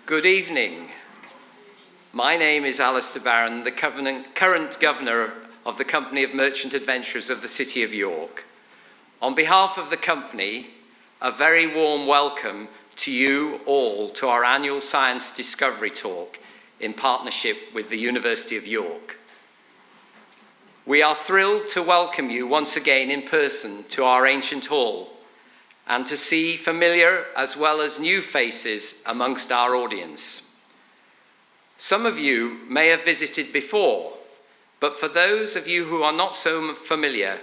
Good evening. My name is Alistair Barron, the current Governor of the Company of Merchant Adventurers of the City of York. On behalf of the company, a very warm welcome to you all to our annual Science Discovery Talk in partnership with the University of York. We are thrilled to welcome you once again in person to our ancient hall and to see familiar as well as new faces amongst our audience. Some of you may have visited before, but for those of you who are not so familiar,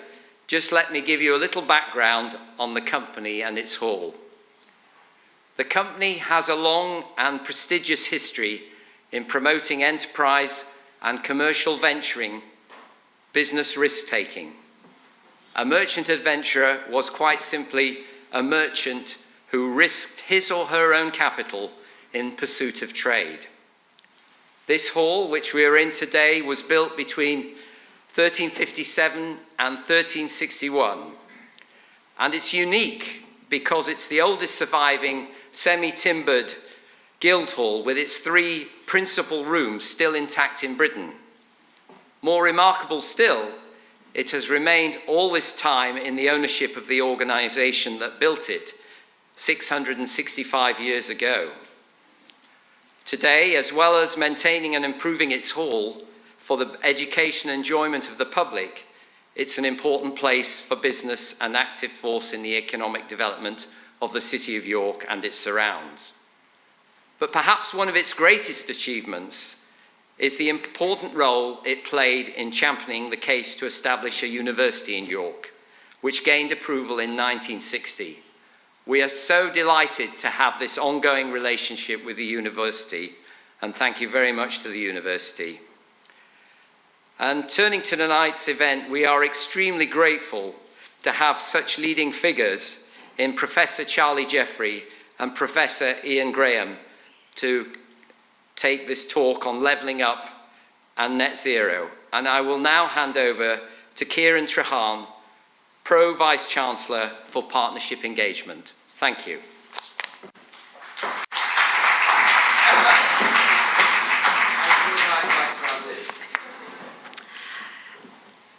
just let me give you a little background on the company and its hall. The company has a long and prestigious history in promoting enterprise and commercial venturing, business risk-taking. A merchant adventurer was quite simply a merchant who risked his or her own capital in pursuit of trade. This hall, which we are in today, was built between 1357 and 1361, and it's unique because it's the oldest surviving semi-timbered guild hall with its 3 principal rooms still intact in Britain. More remarkable still, it has remained all this time in the ownership of the organisation that built it 665 years ago. Today, as well as maintaining and improving its hall for the education and enjoyment of the public, it's an important place for business and active force in the economic development of the City of York and its surrounds. But perhaps one of its greatest achievements is the important role it played in championing the case to establish a university in York, which gained approval in 1960. We are so delighted to have this ongoing relationship with the university, and thank you very much to the university. And turning to tonight's event, we are extremely grateful to have such leading figures in Professor Charlie Jeffery and Professor Ian Graham to take this talk on levelling up and net zero. And I will now hand over to Kieran Treharne, Pro Vice-Chancellor for Partnership Engagement. Thank you.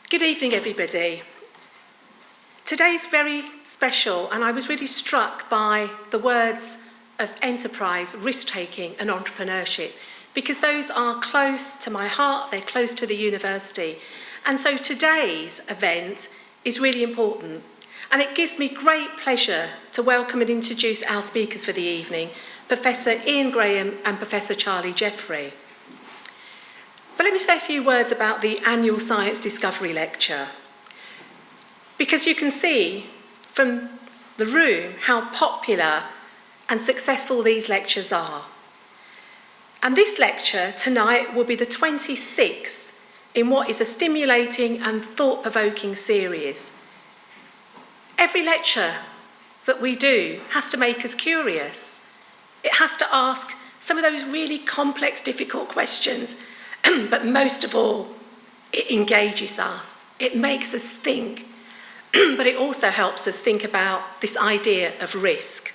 Good evening, everybody. Today's very special, and I was really struck by the words of enterprise, risk-taking and entrepreneurship, because those are close to my heart, they're close to the university. And so today's event is really important. And it gives me great pleasure to welcome and introduce our speakers for the evening, Professor Ian Graham and Professor Charlie Jeffery. But let me say a few words about the annual Science Discovery Lecture, because you can see from the room how popular and successful these lectures are. And this lecture tonight will be the 26th in what is a stimulating and thought-provoking series. Every lecture that we do has to make us curious. It has to ask some of those really complex, difficult questions, but most of all, it engages us. It makes us think, but it also helps us think about this idea of risk.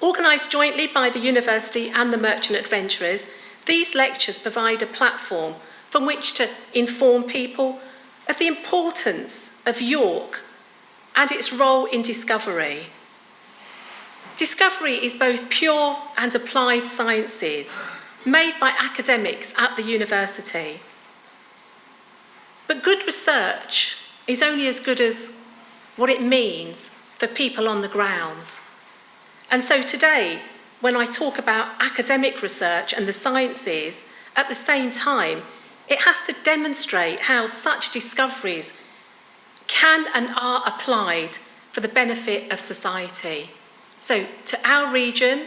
Organised jointly by the University and the Merchant Adventurers, these lectures provide a platform from which to inform people of the importance of York and its role in discovery. Discovery is both pure and applied sciences, made by academics at the university. But good research is only as good as what it means for people on the ground. And so today, when I talk about academic research and the sciences, at the same time, it has to demonstrate how such discoveries can and are applied for the benefit of society. So to our region,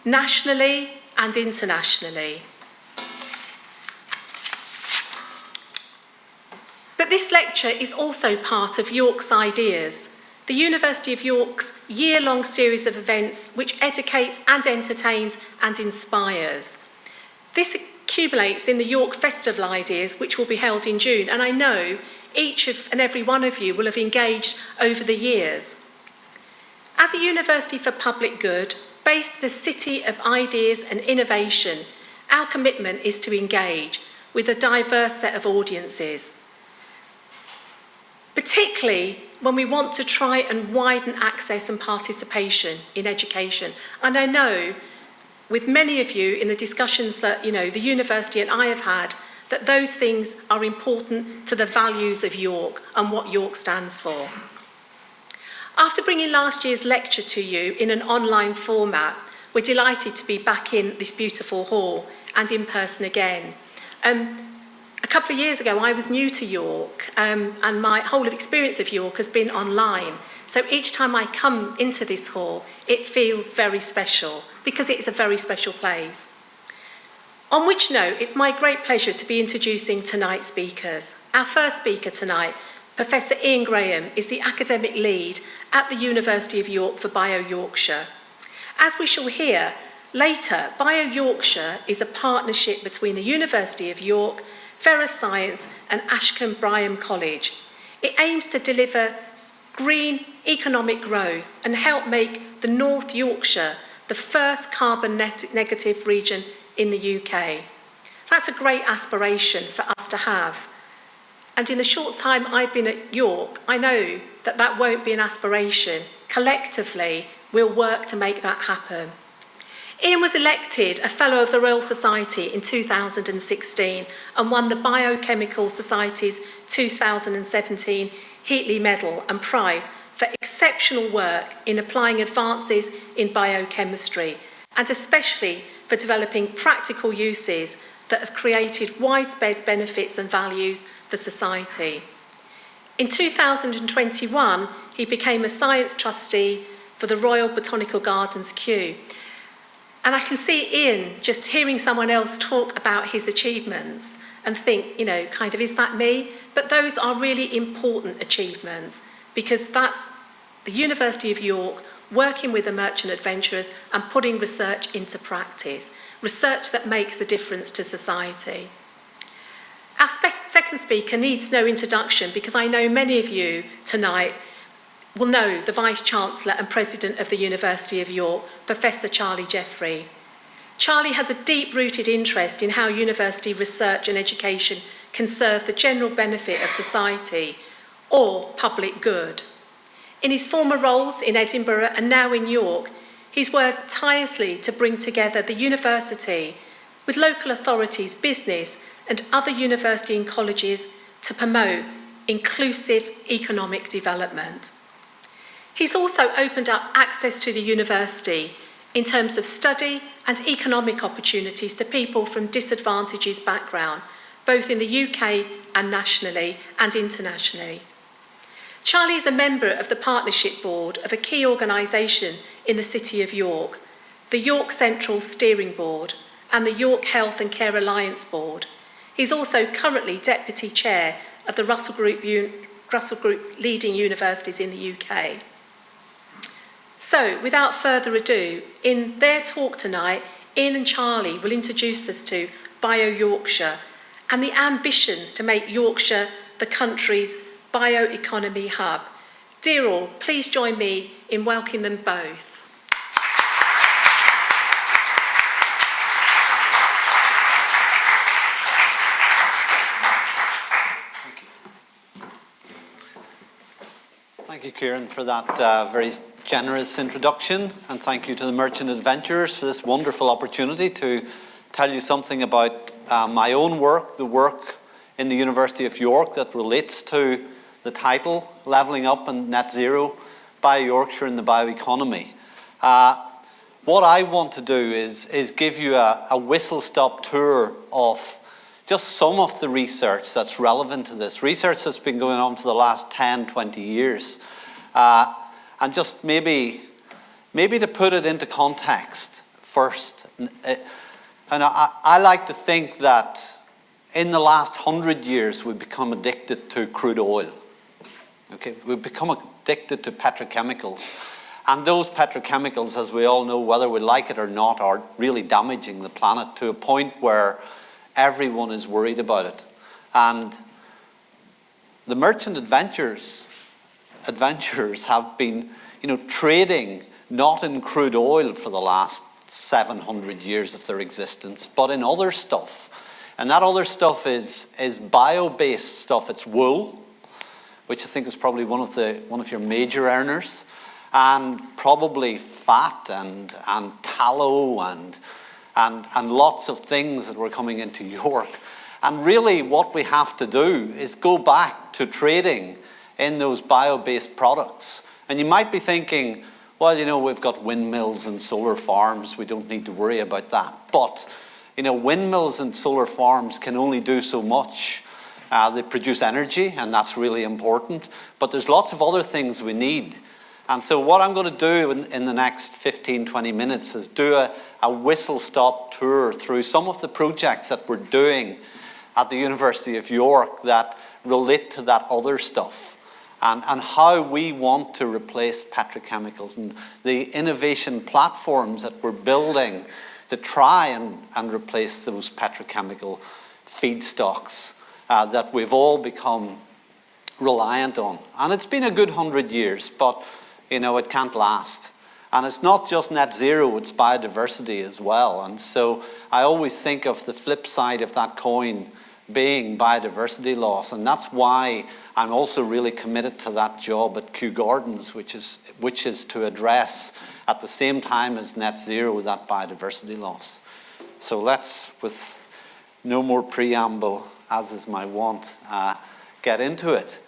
nationally and internationally. But this lecture is also part of York's Ideas, the University of York's year-long series of events which educates and entertains and inspires. This accumulates in the York Festival Ideas, which will be held in June, and I know each and every one of you will have engaged over the years. As a university for public good, Based in a city of ideas and innovation, our commitment is to engage with a diverse set of audiences, particularly when we want to try and widen access and participation in education. And I know with many of you in the discussions that the university and I have had, that those things are important to the values of York and what York stands for. After bringing last year's lecture to you in an online format, we're delighted to be back in this beautiful hall and in person again. A couple of years ago, I was new to York, and my whole experience of York has been online. So each time I come into this hall, it feels very special, because it is a very special place. On which note, it's my great pleasure to be introducing tonight's speakers. Our first speaker tonight, Professor Ian Graham, is the academic lead at the University of York for BioYorkshire. As we shall hear later, BioYorkshire is a partnership between the University of York, Ferrous Science and Ashcombe Bryham College. It aims to deliver green economic growth and help make the North Yorkshire the first carbon negative region in the UK. That's a great aspiration for us to have. And in the short time I've been at York, I know that that won't be an aspiration. Collectively, we'll work to make that happen. Ian was elected a Fellow of the Royal Society in 2016 and won the Biochemical Society's 2017 Heatley Medal and Prize for exceptional work in applying advances in biochemistry, and especially for developing practical uses that have created widespread benefits and values for society. In 2021, he became a science trustee for the Royal Botanical Gardens, Kew. And I can see Ian just hearing someone else talk about his achievements and think, is that me? But those are really important achievements, because that's the University of York working with the merchant adventurers and putting research into practice, research that makes a difference to society. Our second speaker needs no introduction, because I know many of you tonight will know the Vice-Chancellor and President of the University of York, Professor Charlie Jeffery. Charlie has a deep-rooted interest in how university research and education can serve the general benefit of society or public good. In his former roles in Edinburgh and now in York, he's worked tirelessly to bring together the university with local authorities, business and other university and colleges to promote inclusive economic development. He's also opened up access to the university in terms of study and economic opportunities to people from disadvantaged background, both in the UK and nationally and internationally. Charlie is a member of the partnership board of a key organisation in the City of York, the York Central Steering Board and the York Health and Care Alliance Board. He's also currently Deputy Chair of the Russell Group leading universities in the UK. So, without further ado, in their talk tonight, Ian and Charlie will introduce us to BioYorkshire and the ambitions to make Yorkshire the country's bioeconomy hub. Dear all, please join me in welcoming them both. Thank you, Kieran, for that very generous introduction, and thank you to the Merchant Adventurers for this wonderful opportunity to tell you something about my own work, the work in the University of York that relates to the title, Levelling Up and Net Zero, BioYorkshire and the Bioeconomy. What I want to do is give you a whistle-stop tour of just some of the research that's relevant to this. Research that's been going on for the last 10, 20 years. And just maybe to put it into context first. And I like to think that in the last 100 years, we've become addicted to crude oil. Okay, we've become addicted to petrochemicals. And those petrochemicals, as we all know, whether we like it or not, are really damaging the planet to a point where everyone is worried about it. And the merchant adventurers have been, trading not in crude oil for the last 700 years of their existence, but in other stuff. And that other stuff is bio-based stuff. It's wool, which I think is probably one of your major earners, and probably fat and tallow and lots of things that were coming into York. And really what we have to do is go back to trading in those bio-based products. And you might be thinking, well, you know, we've got windmills and solar farms, we don't need to worry about that. But, you know, windmills and solar farms can only do so much. They produce energy, and that's really important. But there's lots of other things we need. And so what I'm going to do in the next 15, 20 minutes is do a whistle-stop tour through some of the projects that we're doing at the University of York that relate to that other stuff. And how we want to replace petrochemicals and the innovation platforms that we're building to try and replace those petrochemical feedstocks that we've all become reliant on. And it's been a good 100 years, but you know, it can't last. And it's not just net zero, it's biodiversity as well. And so I always think of the flip side of that coin being biodiversity loss, and that's why I'm also really committed to that job at Kew Gardens, which is to address at the same time as net zero that biodiversity loss. So let's, with no more preamble, as is my wont, get into it.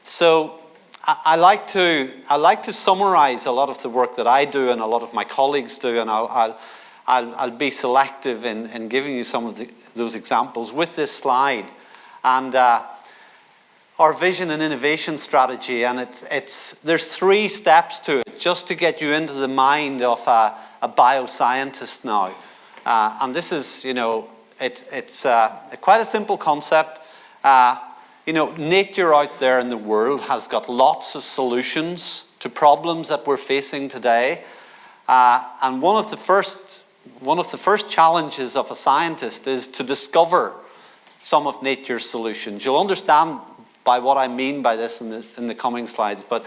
So I like to summarize a lot of the work that I do and a lot of my colleagues do, and I'll be selective in giving you some of those examples with this slide. And our vision and innovation strategy, and there's 3 steps to it, just to get you into the mind of a bioscientist now. And this is, you know, it's quite a simple concept. You know, nature out there in the world has got lots of solutions to problems that we're facing today. And one of the first challenges of a scientist is to discover some of nature's solutions. You'll understand by what I mean by this in the coming slides. But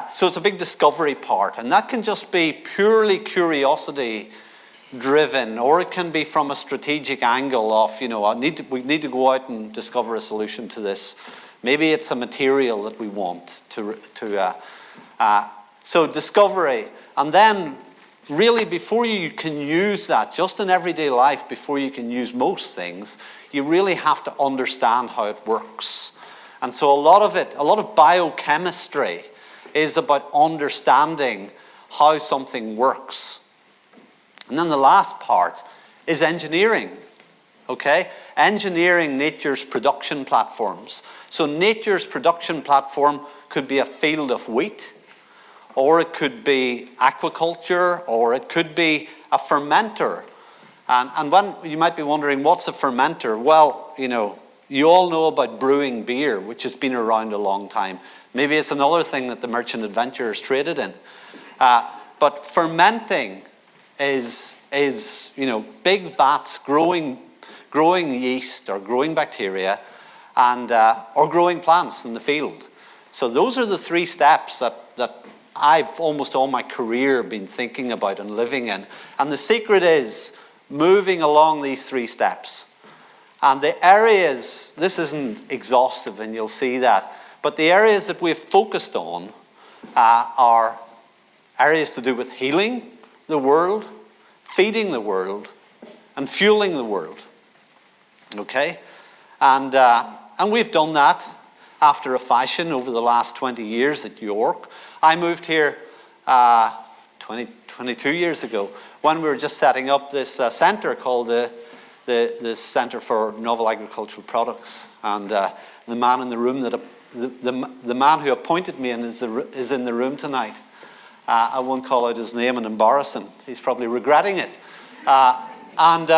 so it's a big discovery part, and that can just be purely curiosity driven, or it can be from a strategic angle of, you know, we need to go out and discover a solution to this. Maybe it's a material that we want so discovery, and then really before you can use that, just in everyday life, before you can use most things, you really have to understand how it works. And so a lot of biochemistry is about understanding how something works. And then the last part is engineering, okay? Engineering nature's production platforms. So nature's production platform could be a field of wheat, or it could be aquaculture, or it could be a fermenter. And when you might be wondering, what's a fermenter? Well, you know, you all know about brewing beer, which has been around a long time. Maybe it's another thing that the merchant adventurers traded in. But fermenting is you know, big vats growing yeast or growing bacteria and or growing plants in the field. So those are the 3 steps that I've almost all my career been thinking about and living in. And the secret is moving along these 3 steps. And the areas, this isn't exhaustive and you'll see that, but the areas that we've focused on are areas to do with healing the world, feeding the world, and fueling the world. Okay? And we've done that after a fashion over the last 20 years at York. I moved here 22 years ago when we were just setting up this centre called the Centre for Novel Agricultural Products. And the man in the room, the man who appointed me is in the room tonight. I won't call out his name and embarrass him. He's probably regretting it. And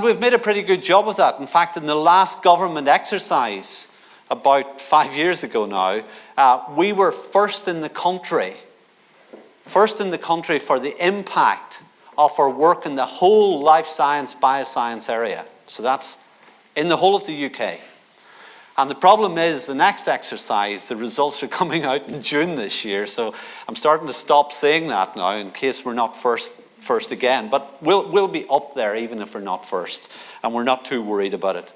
we've made a pretty good job of that. In fact, in the last government exercise, about 5 years ago now, we were first in the country for the impact of our work in the whole life science, bioscience area. So that's in the whole of the UK. And the problem is the next exercise, the results are coming out in June this year. So I'm starting to stop saying that now in case we're not first again. But we'll be up there even if we're not first. And we're not too worried about it.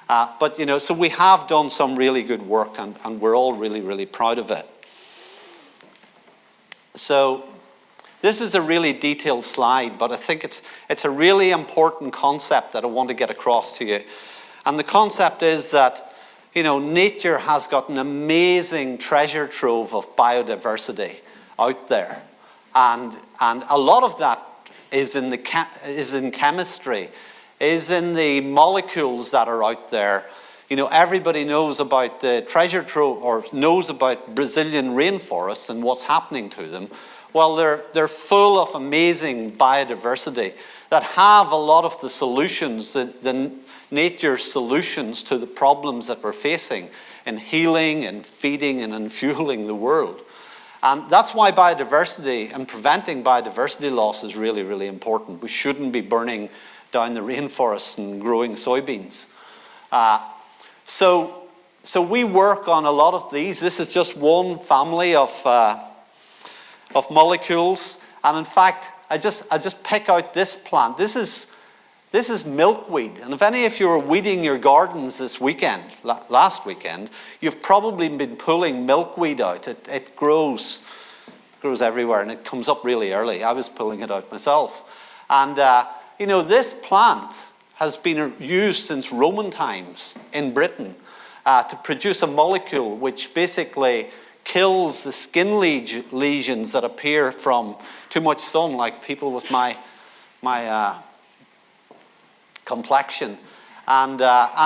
But, you know, so we have done some really good work and we're all really, really proud of it. So this is a really detailed slide, but I think it's a really important concept that I want to get across to you. And the concept is that, you know, nature has got an amazing treasure trove of biodiversity out there. And a lot of that is in chemistry, is in the molecules that are out there. You know, everybody knows about the treasure trove or knows about Brazilian rainforests and what's happening to them. Well, they're full of amazing biodiversity that have a lot of the solutions, the nature's solutions to the problems that we're facing in healing and feeding and in fueling the world. And that's why biodiversity and preventing biodiversity loss is really, really important. We shouldn't be burning down the rainforests and growing soybeans. So we work on a lot of these. This is just one family of molecules. And in fact, I just pick out this plant. This is milkweed. And if any of you were weeding your gardens this weekend, last weekend, you've probably been pulling milkweed out. It grows everywhere and it comes up really early. I was pulling it out myself. And you know, this plant has been used since Roman times in Britain to produce a molecule which basically kills the skin lesions that appear from too much sun, like people with my complexion. And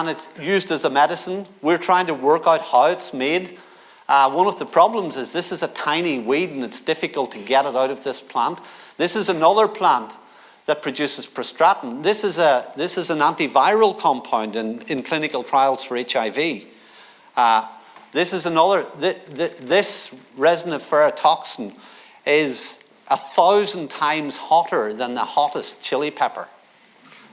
it's used as a medicine. We're trying to work out how it's made. One of the problems is this is a tiny weed and it's difficult to get it out of this plant. This is another plant that produces prostratin. This is an antiviral compound in clinical trials for HIV. This is another, this resiniferous toxin is 1,000 times hotter than the hottest chili pepper.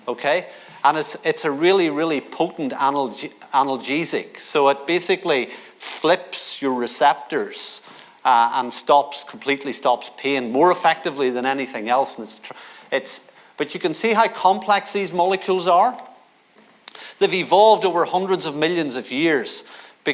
Okay? And it's a really, really potent analgesic. So it basically flips your receptors and completely stops pain more effectively than anything else. And but you can see how complex these molecules are. They've evolved over hundreds of millions of years,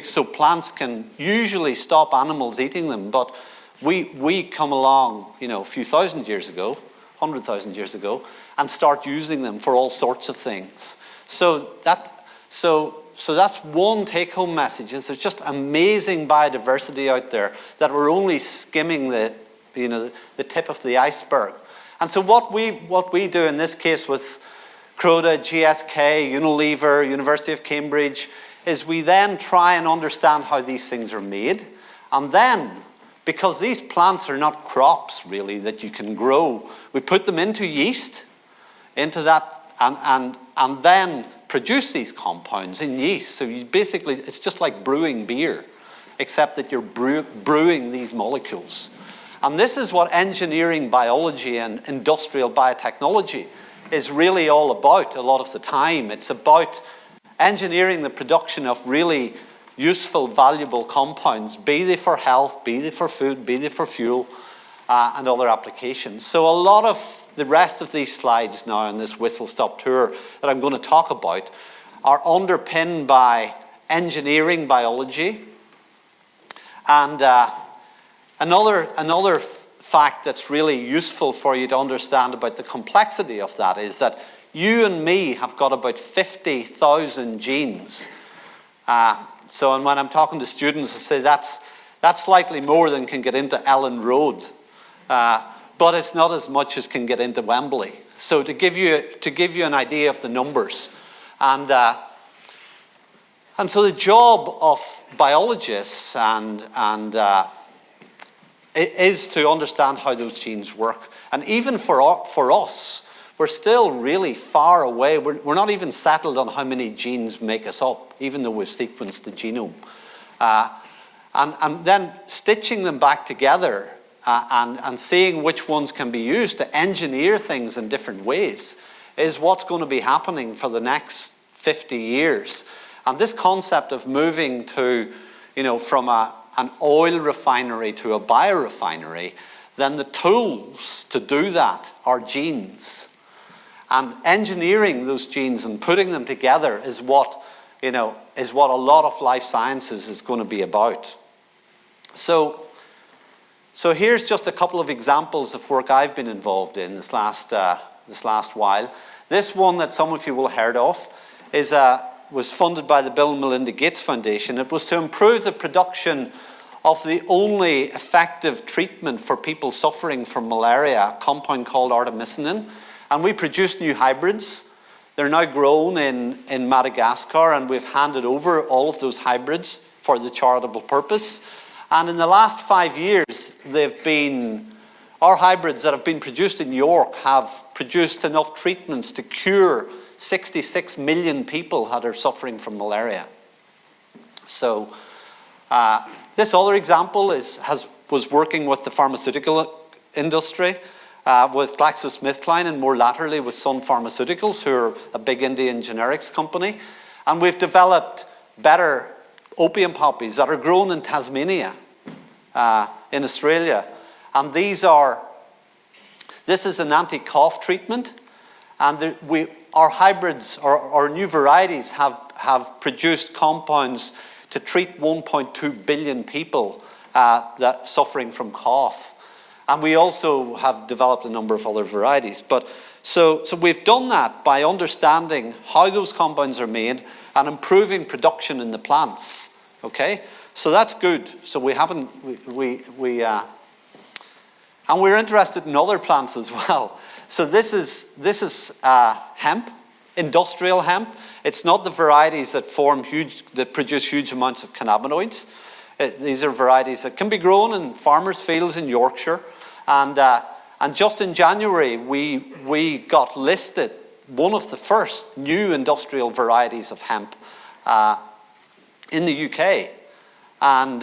so plants can usually stop animals eating them. But we come along, you know, a few thousand years ago, 100,000 years ago, and start using them for all sorts of things. So that's one take-home message: is there's just amazing biodiversity out there that we're only skimming the tip of the iceberg. And so what we do in this case with Croda, GSK, Unilever, University of Cambridge, is we then try and understand how these things are made. And then, because these plants are not crops really that you can grow, we put them into yeast, into that, and then produce these compounds in yeast. So you basically, it's just like brewing beer, except that you're brewing these molecules. And this is what engineering biology and industrial biotechnology is really all about a lot of the time. It's about engineering the production of really useful, valuable compounds, be they for health, be they for food, be they for fuel, and other applications. So a lot of the rest of these slides now in this whistle-stop tour that I'm going to talk about are underpinned by engineering biology. And another fact that's really useful for you to understand about the complexity of that is that you and me have got about 50,000 genes. So and when I'm talking to students, I say that's slightly more than can get into Ellen Road. But it's not as much as can get into Wembley. So to give you an idea of the numbers. And so the job of biologists is to understand how those genes work. And even for us, we're still really far away. We're not even settled on how many genes make us up, even though we've sequenced the genome. And then stitching them back together and seeing which ones can be used to engineer things in different ways is what's going to be happening for the next 50 years. And this concept of moving to, from an oil refinery to a biorefinery, then the tools to do that are genes. And engineering those genes and putting them together is what a lot of life sciences is going to be about. So here's just a couple of examples of work I've been involved in this last while. This one that some of you will have heard of was funded by the Bill and Melinda Gates Foundation. It was to improve the production of the only effective treatment for people suffering from malaria, a compound called artemisinin. And we produced new hybrids. They're now grown in Madagascar, and we've handed over all of those hybrids for the charitable purpose. And in the last 5 years, our hybrids that have been produced in York have produced enough treatments to cure 66 million people that are suffering from malaria. So this other example was working with the pharmaceutical industry, with GlaxoSmithKline, and more latterly with Sun Pharmaceuticals, who are a big Indian generics company. And we've developed better opium poppies that are grown in Tasmania, in Australia. And this is an anti-cough treatment. And our hybrids, our new varieties have produced compounds to treat 1.2 billion people that suffering from cough. And we also have developed a number of other varieties. So we've done that by understanding how those compounds are made and improving production in the plants. Okay, so that's good. So and we're interested in other plants as well. So this is hemp, industrial hemp. It's not the varieties that produce huge amounts of cannabinoids. These are varieties that can be grown in farmers' fields in Yorkshire. And just in January, we got listed one of the first new industrial varieties of hemp in the UK. And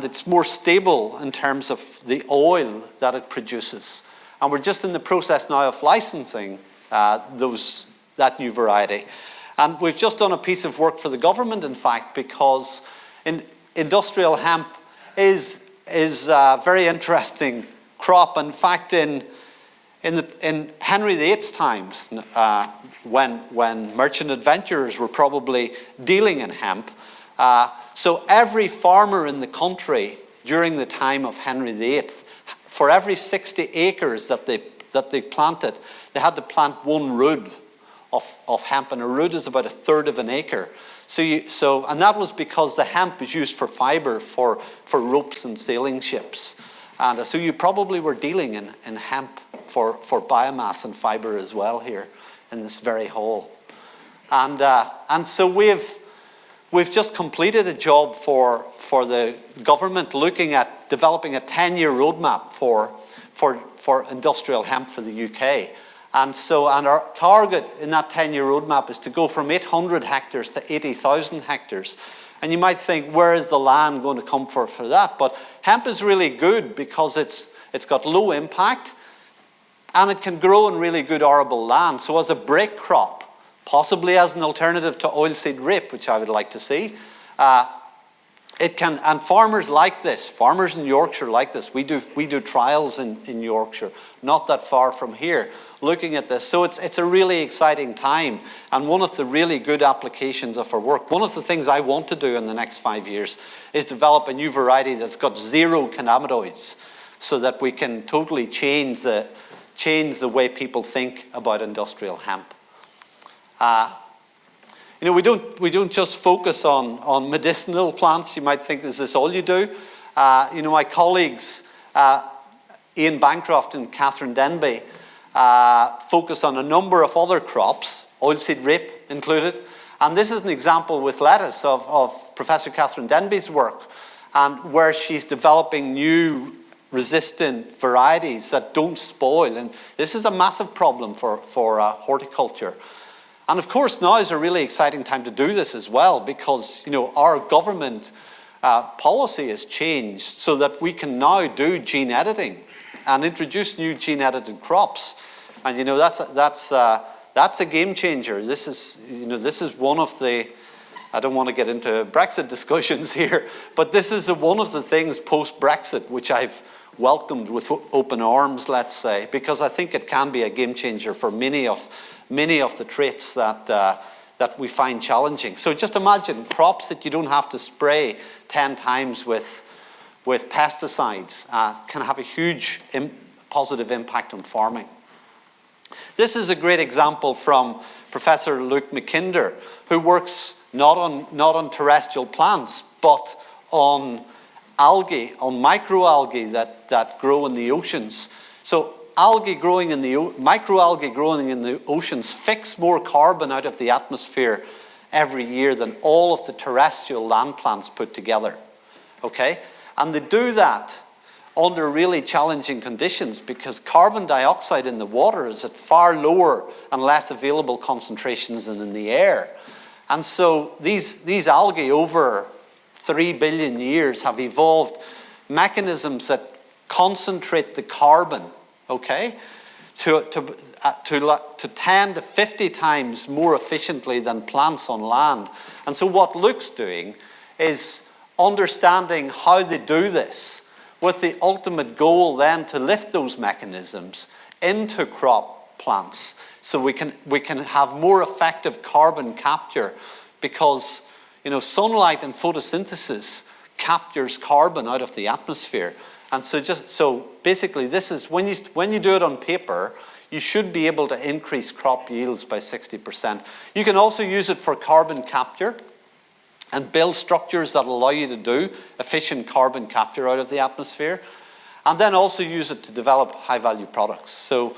it's more stable in terms of the oil that it produces. And we're just in the process now of licensing that new variety. And we've just done a piece of work for the government, in fact, because industrial hemp is a very interesting crop. In fact, in Henry VIII's times, when merchant adventurers were probably dealing in hemp, so every farmer in the country during the time of Henry VIII, for every 60 acres that they planted, they had to plant one rood of hemp, and a rood is about a third of an acre. And that was because the hemp is used for fibre for ropes and sailing ships. And so you probably were dealing in hemp for biomass and fibre as well here in this very hall. And so we've just completed a job for the government looking at developing a 10-year roadmap for industrial hemp for the UK. And our target in that 10-year roadmap is to go from 800 hectares to 80,000 hectares. And you might think, where is the land going to come for that? But hemp is really good because it's got low impact and it can grow in really good arable land. So as a break crop, possibly as an alternative to oilseed rape, which I would like to see, it can, and farmers like this. Farmers in Yorkshire like this. We do trials in Yorkshire, not that far from here, looking at this. So it's a really exciting time, and one of the really good applications of our work. One of the things I want to do in the next 5 years is develop a new variety that's got 0 cannabinoids, so that we can totally change the way people think about industrial hemp. We don't just focus on medicinal plants. You might think, is this all you do? My colleagues, Ian Bancroft and Catherine Denby, focus on a number of other crops, oilseed rape included. And this is an example with lettuce of Professor Catherine Denby's work, and where she's developing new resistant varieties that don't spoil. And this is a massive problem for horticulture. And of course, now is a really exciting time to do this as well, because our government policy has changed so that we can now do gene editing and introduce new gene edited crops. And that's that's a game changer. This is one of the, I don't want to get into Brexit discussions here, but this is one of the things post-Brexit which I've welcomed with open arms, let's say, because I think it can be a game changer for many of the traits that we find challenging. So just imagine crops that you don't have to spray 10 times with pesticides can have a huge positive impact on farming. This is a great example from Professor Luke Mackinder, who works not on terrestrial plants, but on algae, on microalgae that grow in the oceans. So microalgae growing in the oceans fix more carbon out of the atmosphere every year than all of the terrestrial land plants put together. Okay? And they do that under really challenging conditions because carbon dioxide in the water is at far lower and less available concentrations than in the air. And so these algae over 3 billion years have evolved mechanisms that concentrate the carbon, okay, to 10 to 50 times more efficiently than plants on land. And so what Luke's doing is understanding how they do this, with the ultimate goal then to lift those mechanisms into crop plants so we can have more effective carbon capture, because sunlight and photosynthesis captures carbon out of the atmosphere. And so basically this is when you do it on paper, you should be able to increase crop yields by 60%. You can also use it for carbon capture and build structures that allow you to do efficient carbon capture out of the atmosphere, and then also use it to develop high-value products. So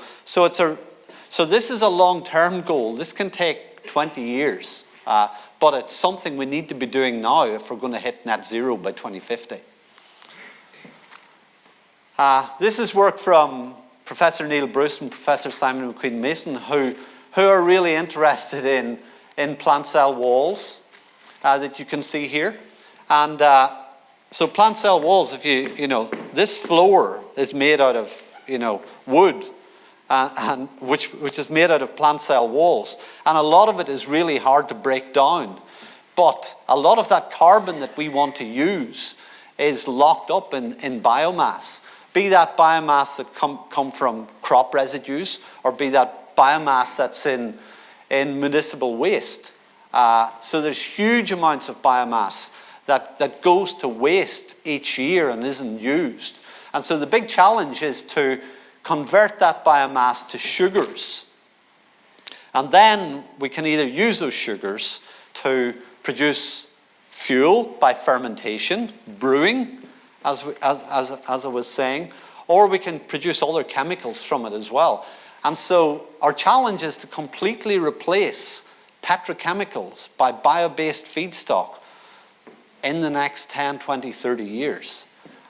this is a long-term goal. This can take 20 years, but it's something we need to be doing now if we're going to hit net zero by 2050. This is work from Professor Neil Bruce and Professor Simon McQueen Mason, who are really interested in plant cell walls. That you can see here. And so plant cell walls, this floor is made out of, wood, and which is made out of plant cell walls. And a lot of it is really hard to break down. But a lot of that carbon that we want to use is locked up in biomass. Be that biomass that come from crop residues, or be that biomass that's in municipal waste. So there's huge amounts of biomass that goes to waste each year and isn't used. And so the big challenge is to convert that biomass to sugars. And then we can either use those sugars to produce fuel by fermentation, brewing, as I was saying, or we can produce other chemicals from it as well. And so our challenge is to completely replace petrochemicals by bio-based feedstock in the next 10, 20, 30 years.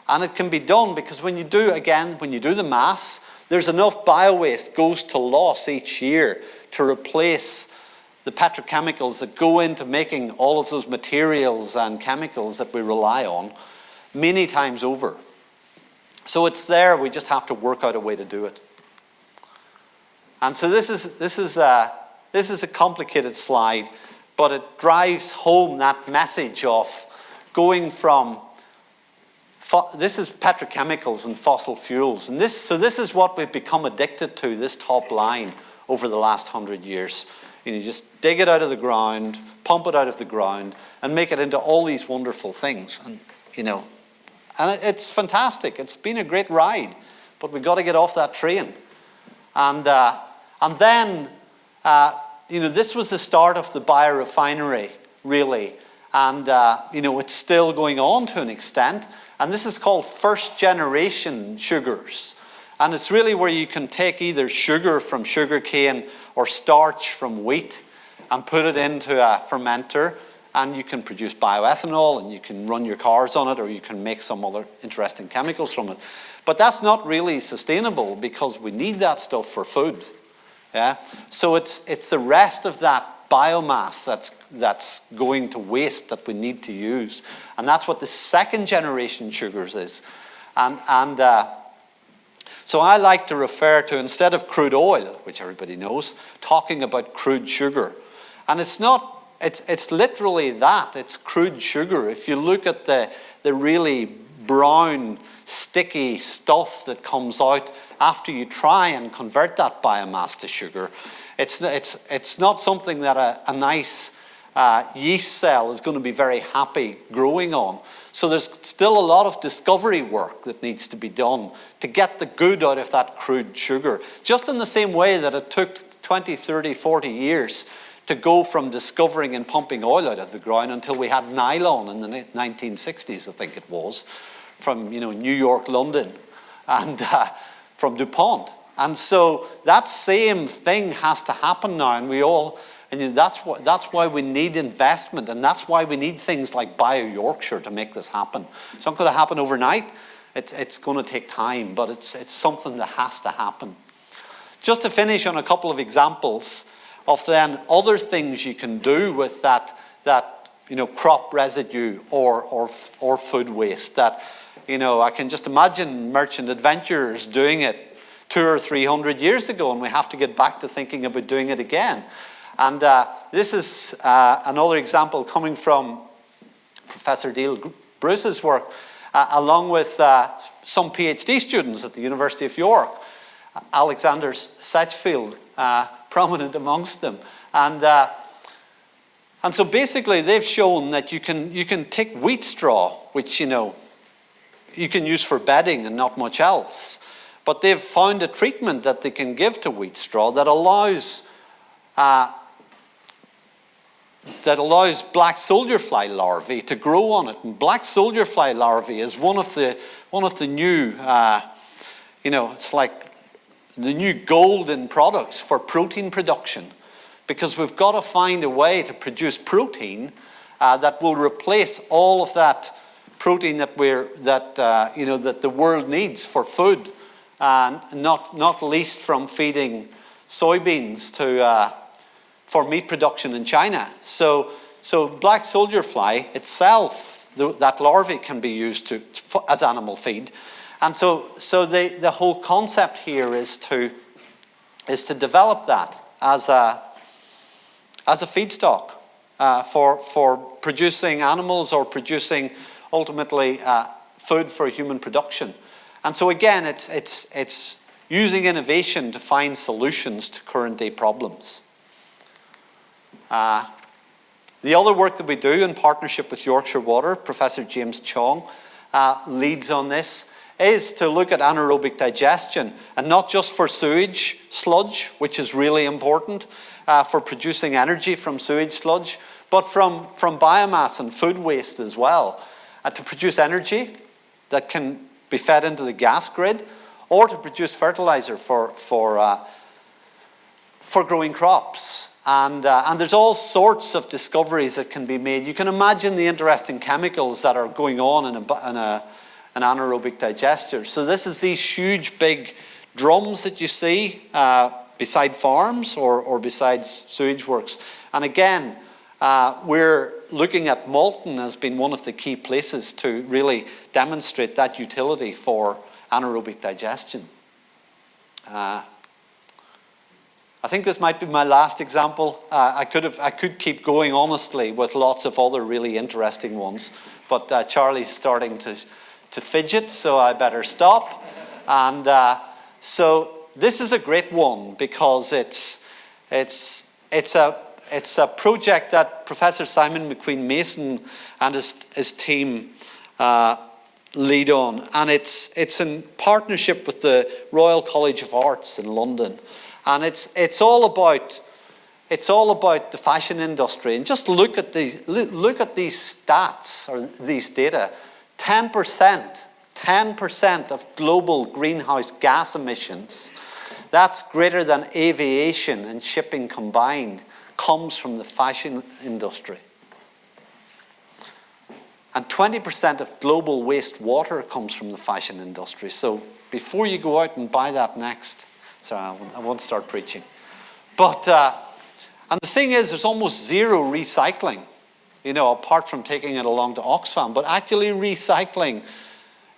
And it can be done because when you do the maths, there's enough bio-waste goes to loss each year to replace the petrochemicals that go into making all of those materials and chemicals that we rely on many times over. So it's there, we just have to work out a way to do it. And so this is a complicated slide, but it drives home that message of going from, this is petrochemicals and fossil fuels. And this is what we've become addicted to, this top line, over the last 100 years. You just dig it out of the ground, pump it out of the ground, and make it into all these wonderful things. And it's fantastic. It's been a great ride, but we've got to get off that train. And then, this was the start of the biorefinery, really. And, it's still going on to an extent. And this is called first-generation sugars. And it's really where you can take either sugar from sugarcane or starch from wheat and put it into a fermenter, and you can produce bioethanol, and you can run your cars on it, or you can make some other interesting chemicals from it. But that's not really sustainable because we need that stuff for food. Yeah? So it's the rest of that biomass that's going to waste that we need to use. And that's what the second generation sugars is. And So I like to refer to, instead of crude oil, which everybody knows, talking about crude sugar. And it's not, it's literally that, it's crude sugar. If you look at the really brown, sticky stuff that comes out after you try and convert that biomass to sugar, it's not something that a nice yeast cell is going to be very happy growing on. So there's still a lot of discovery work that needs to be done to get the good out of that crude sugar. Just in the same way that it took 20, 30, 40 years to go from discovering and pumping oil out of the ground until we had nylon in the 1960s, I think it was, from New York, London, and from DuPont. And so that same thing has to happen now, and that's why we need investment, and that's why we need things like BioYorkshire to make this happen. It's not going to happen overnight. It's going to take time, but it's something that has to happen. Just to finish on a couple of examples of then other things you can do with that crop residue or food waste. That I can just imagine merchant adventurers doing it 200 or 300 years ago, and we have to get back to thinking about doing it again. And this is another example coming from Professor Dale Bruce's work, along with some PhD students at the University of York, Alexander Satchfield, prominent amongst them. And so basically they've shown that you can take wheat straw, which you can use for bedding and not much else, but they've found a treatment that they can give to wheat straw that allows black soldier fly larvae to grow on it. And black soldier fly larvae is one of the new, it's like the new golden products for protein production, because we've got to find a way to produce protein that will replace all of that protein that the world needs for food, and not least from feeding soybeans for meat production in China. So black soldier fly itself, that larvae can be used as animal feed. And so the whole concept here is to develop that as a feedstock for producing animals or producing ultimately food for human production. And so again, it's using innovation to find solutions to current day problems. The other work that we do in partnership with Yorkshire Water, Professor James Chong leads on this, is to look at anaerobic digestion, and not just for sewage sludge, which is really important for producing energy from sewage sludge, but from biomass and food waste as well, to produce energy that can be fed into the gas grid, or to produce fertilizer for growing crops. And there's all sorts of discoveries that can be made. You can imagine the interesting chemicals that are going on in an anaerobic digester. So this is these huge big drums that you see beside farms or beside sewage works. And again, we're looking at Malton as being one of the key places to really demonstrate that utility for anaerobic digestion. I think this might be my last example. I could keep going, honestly, with lots of other really interesting ones, but Charlie's starting to fidget, so I better stop. And so this is a great one because it's a project that Professor Simon McQueen-Mason and his team lead on, and it's in partnership with the Royal College of Arts in London. And it's all about the fashion industry. And just look at these stats or these data. 10% of global greenhouse gas emissions, that's greater than aviation and shipping combined, comes from the fashion industry. And 20% of global wastewater comes from the fashion industry. So before you go out and buy that next, sorry, I won't start preaching. But, and the thing is, there's almost zero recycling, apart from taking it along to Oxfam. But actually recycling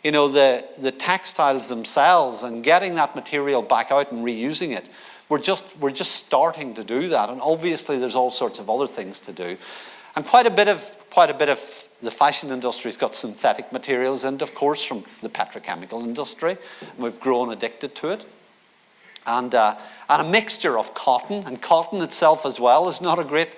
the textiles themselves and getting that material back out and reusing it. We're just starting to do that, and obviously there's all sorts of other things to do. And quite a bit of the fashion industry's got synthetic materials in it, of course, from the petrochemical industry. And we've grown addicted to it. And a mixture of cotton, and cotton itself as well is not a great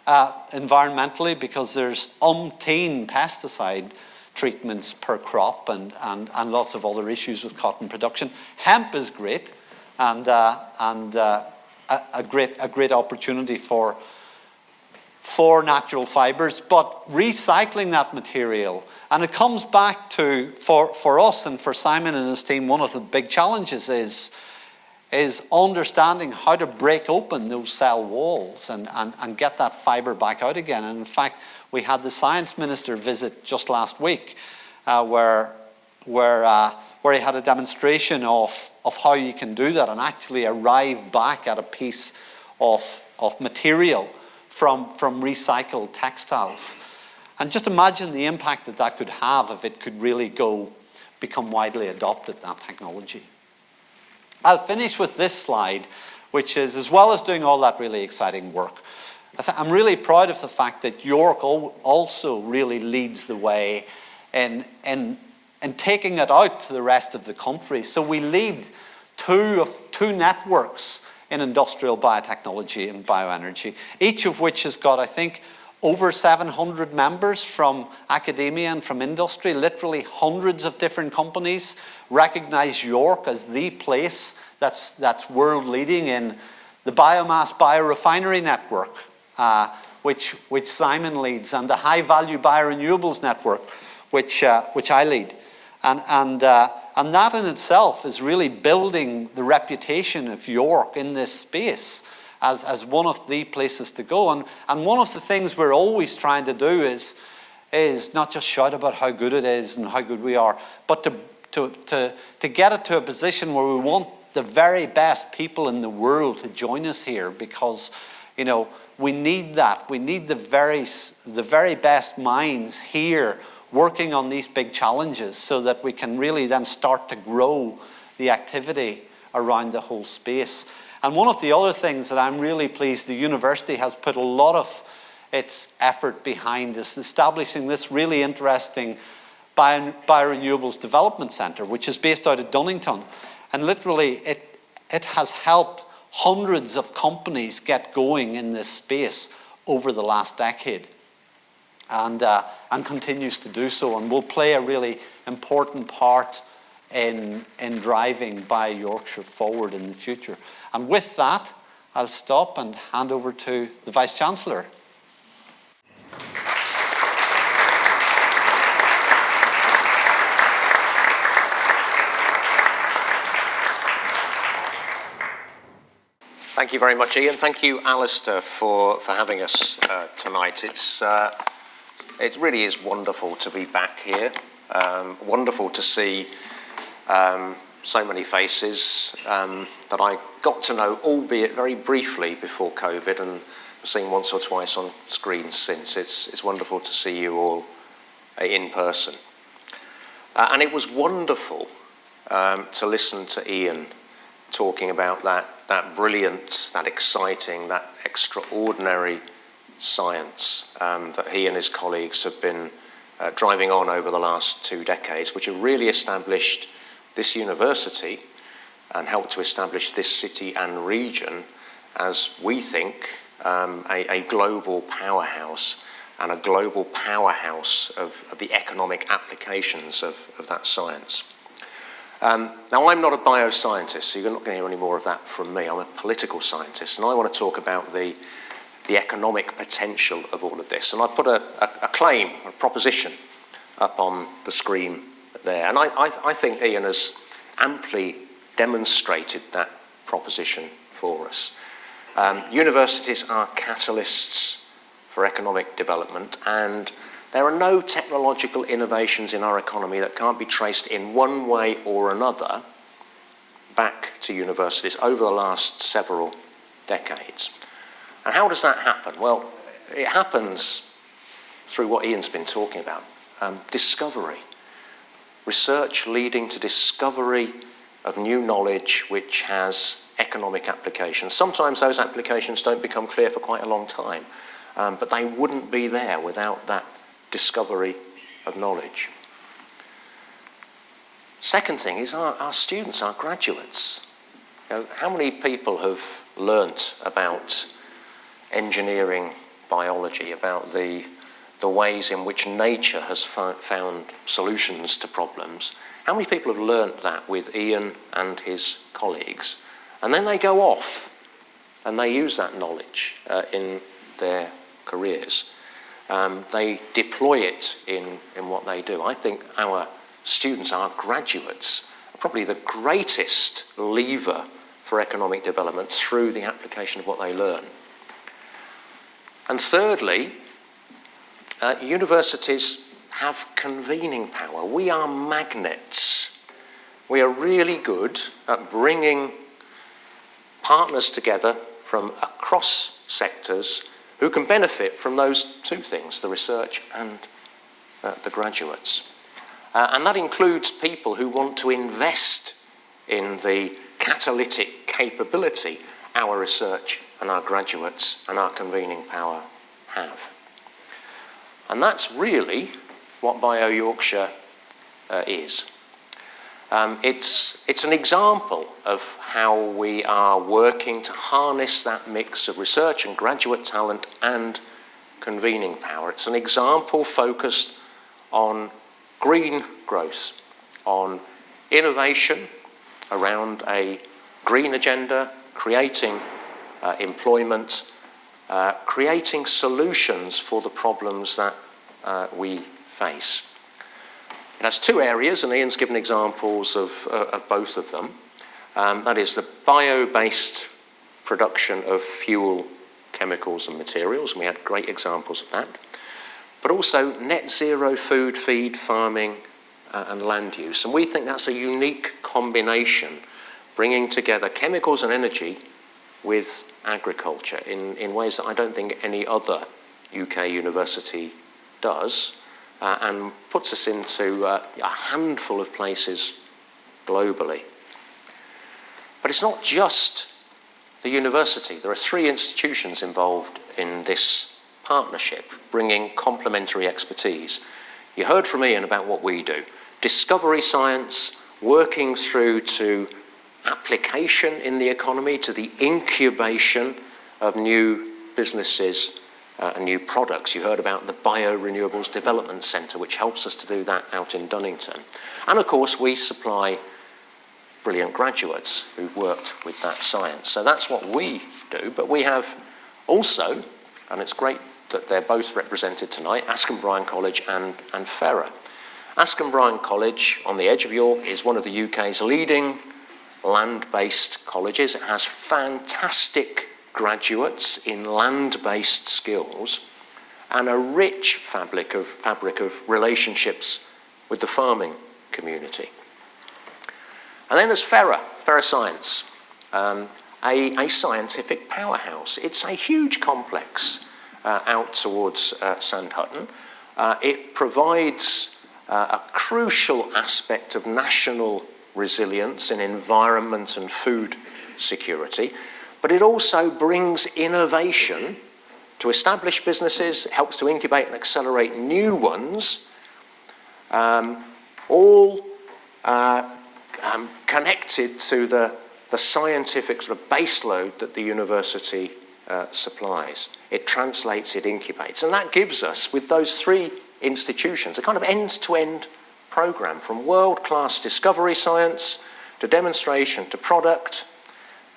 environmentally, because there's umpteen pesticide treatments per crop and lots of other issues with cotton production. Hemp is great, and a great opportunity for natural fibers, but recycling that material. And it comes back to, for us and for Simon and his team, one of the big challenges is understanding how to break open those cell walls and get that fiber back out again. And in fact, we had the science minister visit just last week, where he had a demonstration of how you can do that and actually arrive back at a piece of material from recycled textiles. And just imagine the impact that could have if it could really become widely adopted, that technology. I'll finish with this slide, which is, as well as doing all that really exciting work, I'm really proud of the fact that York also really leads the way in taking it out to the rest of the country. So we lead two networks in industrial biotechnology and bioenergy, each of which has got, I think, over 700 members from academia and from industry. Literally hundreds of different companies recognize York as the place that's world leading in the biomass biorefinery network, which Simon leads, and the high value biorenewables network, which I lead. And that in itself is really building the reputation of York in this space as one of the places to go. And one of the things we're always trying to do is not just shout about how good it is and how good we are, but to get it to a position where we want the very best people in the world to join us here, because we need that. We need the very best minds here working on these big challenges, so that we can really then start to grow the activity around the whole space. And one of the other things that I'm really pleased the university has put a lot of its effort behind is establishing this really interesting Biorenewables Development Centre, which is based out of Dunnington. And literally it has helped hundreds of companies get going in this space over the last decade, and continues to do so, and will play a really important part in driving BioYorkshire forward in the future. And with that, I'll stop and hand over to the Vice-Chancellor. Thank you very much, Ian. Thank you, Alistair, for having us tonight. It really is wonderful to be back here. Wonderful to see so many faces that I got to know, albeit very briefly before COVID, and seen once or twice on screens since. It's wonderful to see you all in person. And it was wonderful to listen to Ian talking about that brilliant, that exciting, that extraordinary science that he and his colleagues have been driving on over the last 2 decades, which have really established this university and helped to establish this city and region as, we think, a global powerhouse, and a global powerhouse of the economic applications of that science. Now, I'm not a bioscientist, so you're not going to hear any more of that from me. I'm a political scientist, and I want to talk about the economic potential of all of this. And I put a claim, a proposition, up on the screen there. And I think Ian has amply demonstrated that proposition for us. Universities are catalysts for economic development, and there are no technological innovations in our economy that can't be traced in one way or another back to universities over the last several decades. And how does that happen? Well, it happens through what Ian's been talking about, discovery. research leading to discovery of new knowledge which has economic applications. Sometimes those applications don't become clear for quite a long time, but they wouldn't be there without that discovery of knowledge. Second thing is our students, our graduates. You know, how many people have learnt about engineering, biology, about the ways in which nature has found solutions to problems? How many people have learnt that with Ian and his colleagues? And then they go off and they use that knowledge in their careers. They deploy it in what they do. I think our students, our graduates, are probably the greatest lever for economic development through the application of what they learn. And thirdly, universities have convening power. We are magnets. We are really good at bringing partners together from across sectors who can benefit from those two things, the research and the graduates. And that includes people who want to invest in the catalytic capability our research and our graduates and our convening power have. And that's really what BioYorkshire is. It's an example of how we are working to harness that mix of research and graduate talent and convening power. It's an example focused on green growth, on innovation around a green agenda, creating employment, creating solutions for the problems that we face. It has two areas, and Ian's given examples of both of them. That is the bio-based production of fuel, chemicals and materials, and we had great examples of that. But also net zero food, feed, farming and land use. And we think that's a unique combination, bringing together chemicals and energy with agriculture in ways that I don't think any other UK university does, and puts us into a handful of places globally. But it's not just the university. There are 3 institutions involved in this partnership, bringing complementary expertise. You heard from Ian about what we do. Discovery science, working through to application in the economy, to the incubation of new businesses and new products. You heard about the Biorenewables Development Centre, which helps us to do that out in Dunnington. And of course, we supply brilliant graduates who've worked with that science. So that's what we do, but we have also, and it's great that they're both represented tonight, Askham Bryan College and Ferrer. Askham Bryan College, on the edge of York, is one of the UK's leading land-based colleges. It has fantastic graduates in land-based skills and a rich fabric of relationships with the farming community. And then there's Ferrer Science, a scientific powerhouse. It's a huge complex out towards Sandhutton. It provides a crucial aspect of national resilience in environment and food security, but it also brings innovation to establish businesses, helps to incubate and accelerate new ones, all connected to the scientific sort of baseload that the university supplies. It translates, it incubates, and that gives us, with those 3 institutions, a kind of end-to-end program from world-class discovery science to demonstration to product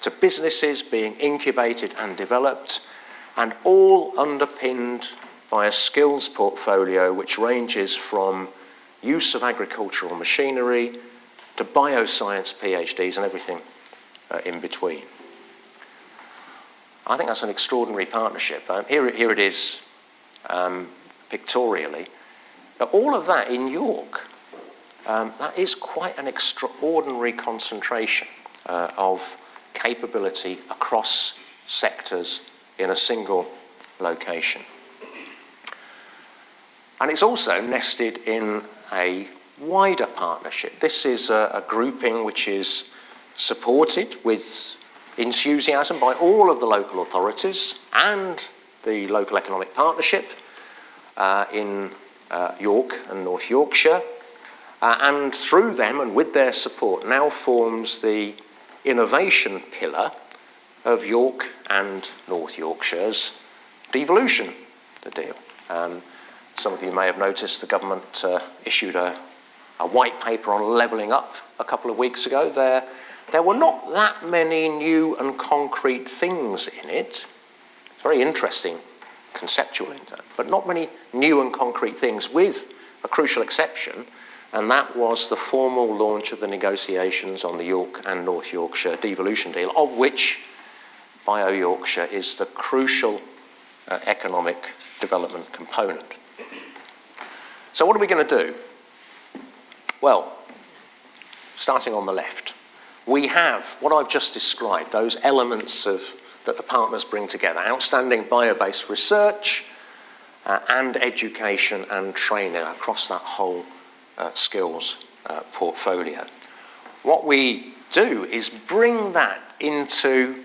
to businesses being incubated and developed, and all underpinned by a skills portfolio which ranges from use of agricultural machinery to bioscience PhDs and everything in between. I think that's an extraordinary partnership. Here it is pictorially. But all of that in York, that is quite an extraordinary concentration of capability across sectors in a single location. And it's also nested in a wider partnership. This is a grouping which is supported with enthusiasm by all of the local authorities and the local economic partnership in York and North Yorkshire, and through them and with their support now forms the innovation pillar of York and North Yorkshire's devolution deal. Some of you may have noticed the government issued a white paper on levelling up a couple of weeks ago. There were not that many new and concrete things in it. It's very interesting, conceptual, but not many new and concrete things, with a crucial exception, and that was the formal launch of the negotiations on the York and North Yorkshire devolution deal, of which BioYorkshire is the crucial economic development component. So what are we going to do? Well, starting on the left, we have what I've just described, those elements that the partners bring together: outstanding bio-based research and education and training across that whole skills portfolio. What we do is bring that into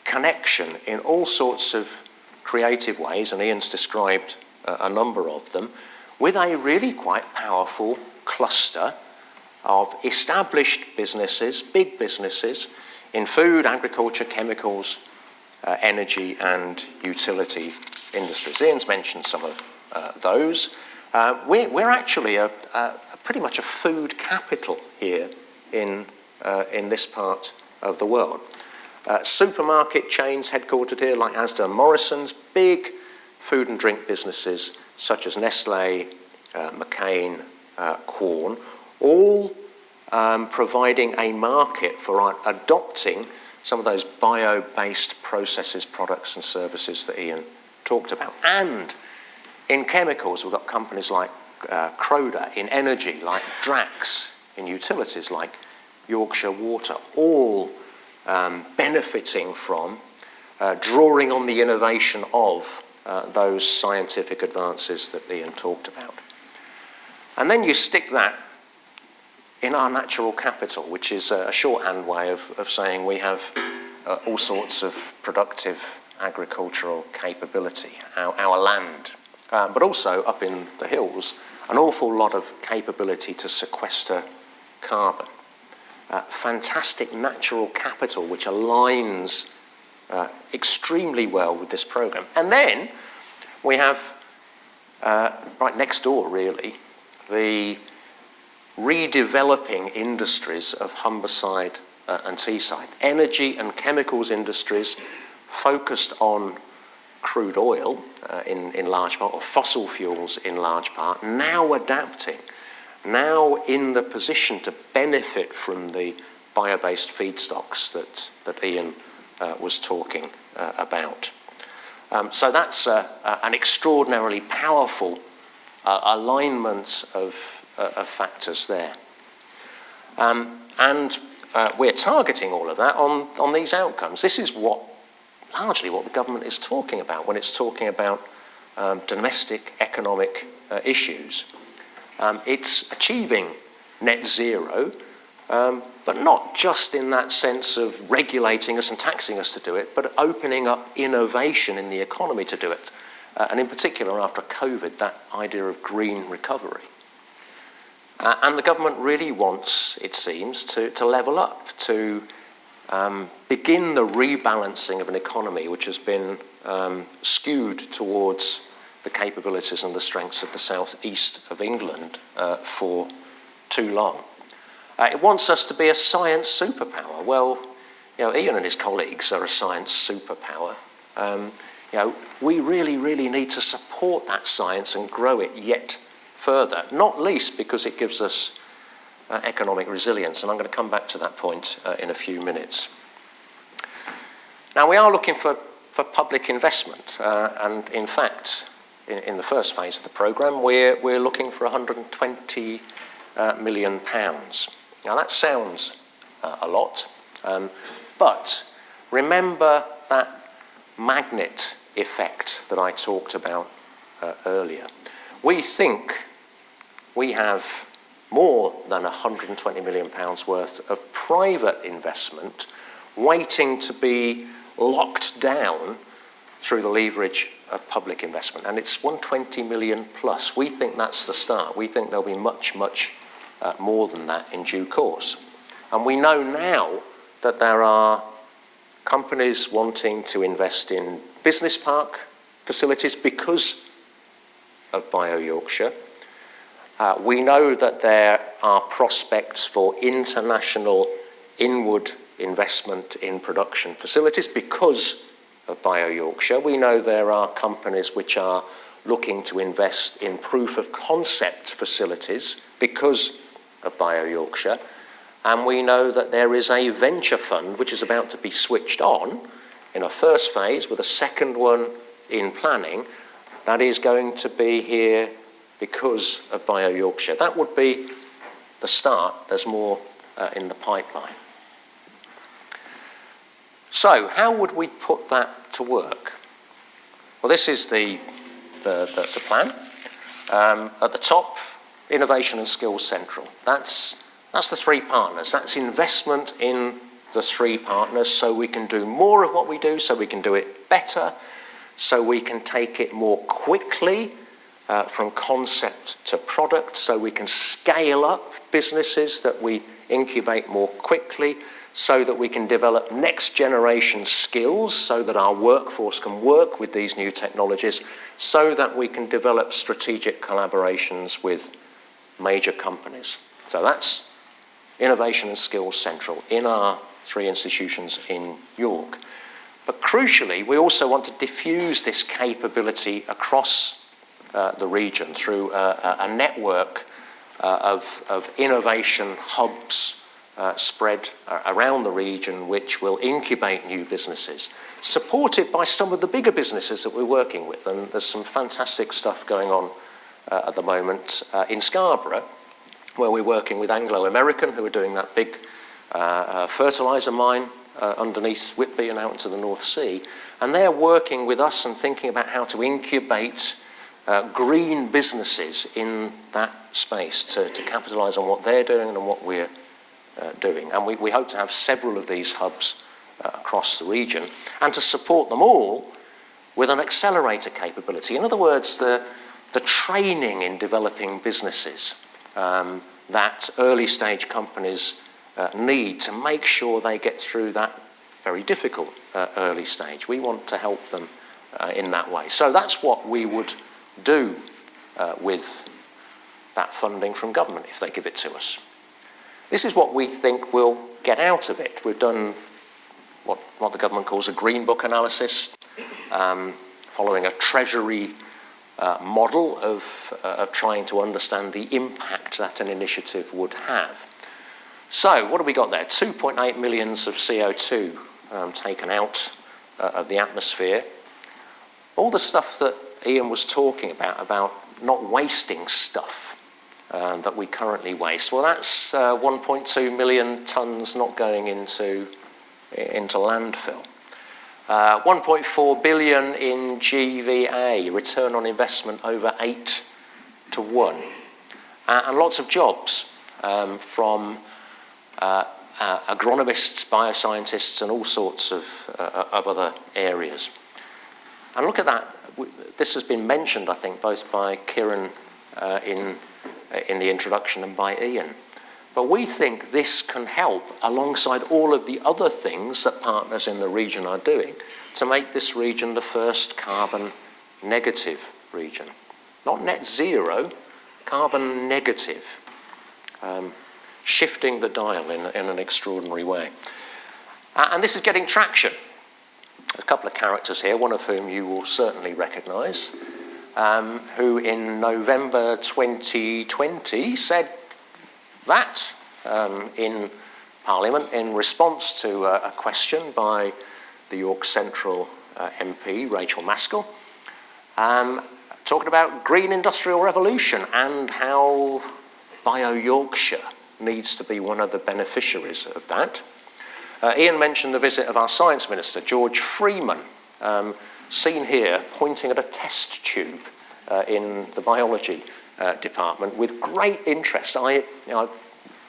connection in all sorts of creative ways, and Ian's described a number of them, with a really quite powerful cluster of established businesses, big businesses, in food, agriculture, chemicals, energy and utility industries. Ian's mentioned some of those. We're actually pretty much a food capital here in this part of the world. Supermarket chains headquartered here like Asda and Morrison's, big food and drink businesses such as Nestle, McCain, Quorn, all providing a market for adopting some of those bio-based processes, products and services that Ian talked about. And in chemicals, we've got companies like Croda, in energy like Drax, in utilities like Yorkshire Water, all benefiting from drawing on the innovation of those scientific advances that Ian talked about. And then you stick that in our natural capital, which is a shorthand way of saying we have all sorts of productive agricultural capability, our land, but also up in the hills, an awful lot of capability to sequester carbon. Fantastic natural capital which aligns extremely well with this programme. And then we have, right next door really, the redeveloping industries of Humberside and Teesside. Energy and chemicals industries focused on crude oil in large part, or fossil fuels in large part, now adapting, now in the position to benefit from the bio-based feedstocks that Ian was talking about. So that's an extraordinarily powerful alignment of factors there. And we're targeting all of that on these outcomes. This is largely what the government is talking about when it's talking about domestic economic issues. It's achieving net zero, but not just in that sense of regulating us and taxing us to do it, but opening up innovation in the economy to do it. And in particular, after COVID, that idea of green recovery. And the government really wants, it seems, to level up, to begin the rebalancing of an economy which has been skewed towards the capabilities and the strengths of the southeast of England for too long. It wants us to be a science superpower. Well, Ian and his colleagues are a science superpower. We really need to support that science and grow it yet further, not least because it gives us economic resilience, and I'm going to come back to that point in a few minutes. Now, we are looking for public investment, and in fact, in the first phase of the programme, we're looking for £120 million. Now, that sounds a lot, but remember that magnet effect that I talked about earlier. We think we have more than £120 million worth of private investment waiting to be locked down through the leverage of public investment. And it's 120 million plus. We think that's the start. We think there'll be much, much more than that in due course. And we know now that there are companies wanting to invest in business park facilities because of BioYorkshire. We know that there are prospects for international inward investment in production facilities because of BioYorkshire. We know there are companies which are looking to invest in proof of concept facilities because of BioYorkshire. And we know that there is a venture fund which is about to be switched on in a first phase with a second one in planning that is going to be here because of BioYorkshire. That would be the start. There's more in the pipeline. So how would we put that to work? Well, this is the plan. At the top, Innovation and Skills Central. That's the three partners. That's investment in the three partners so we can do more of what we do, so we can do it better, so we can take it more quickly from concept to product, so we can scale up businesses that we incubate more quickly, so that we can develop next generation skills, so that our workforce can work with these new technologies, so that we can develop strategic collaborations with major companies. So that's Innovation and Skills Central in our three institutions in York. But crucially, we also want to diffuse this capability across the region through a network of innovation hubs spread around the region, which will incubate new businesses, supported by some of the bigger businesses that we're working with. And there's some fantastic stuff going on at the moment in Scarborough, where we're working with Anglo American, who are doing that big fertiliser mine underneath Whitby and out into the North Sea. And they're working with us and thinking about how to incubate green businesses in that space to capitalise on what they're doing and on what we're doing. And we hope to have several of these hubs across the region and to support them all with an accelerator capability. In other words, the training in developing businesses that early stage companies need to make sure they get through that very difficult early stage. We want to help them in that way. So that's what we would do with that funding from government if they give it to us. This is what we think we'll get out of it. We've done what the government calls a green book analysis, following a treasury model of trying to understand the impact that an initiative would have. So what have we got there? 2.8 million of CO2 taken out of the atmosphere. All the stuff that Ian was talking about not wasting stuff that we currently waste. Well, that's 1.2 million tonnes not going into landfill. 1.4 billion in GVA, return on investment over 8 to 1. And lots of jobs from agronomists, bioscientists, and all sorts of other areas. And look at that. This has been mentioned, I think, both by Kieran in the introduction and by Ian. But we think this can help, alongside all of the other things that partners in the region are doing, to make this region the first carbon negative region. Not net zero, carbon negative. Shifting the dial in an extraordinary way. And this is getting traction. A couple of characters here, one of whom you will certainly recognise, who in November 2020 said that in Parliament in response to a question by the York Central MP, Rachel Maskell, talking about green industrial revolution and how BioYorkshire needs to be one of the beneficiaries of that. Ian mentioned the visit of our Science Minister, George Freeman, seen here pointing at a test tube in the biology department with great interest. I've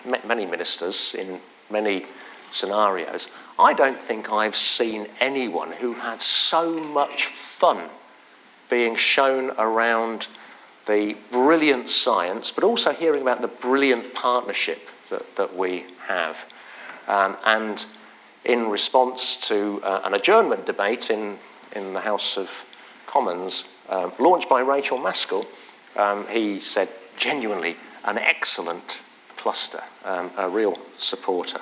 met many ministers in many scenarios. I don't think I've seen anyone who had so much fun being shown around the brilliant science, but also hearing about the brilliant partnership that we have. And in response to an adjournment debate in the House of Commons, launched by Rachel Maskell, he said, genuinely, an excellent cluster, a real supporter.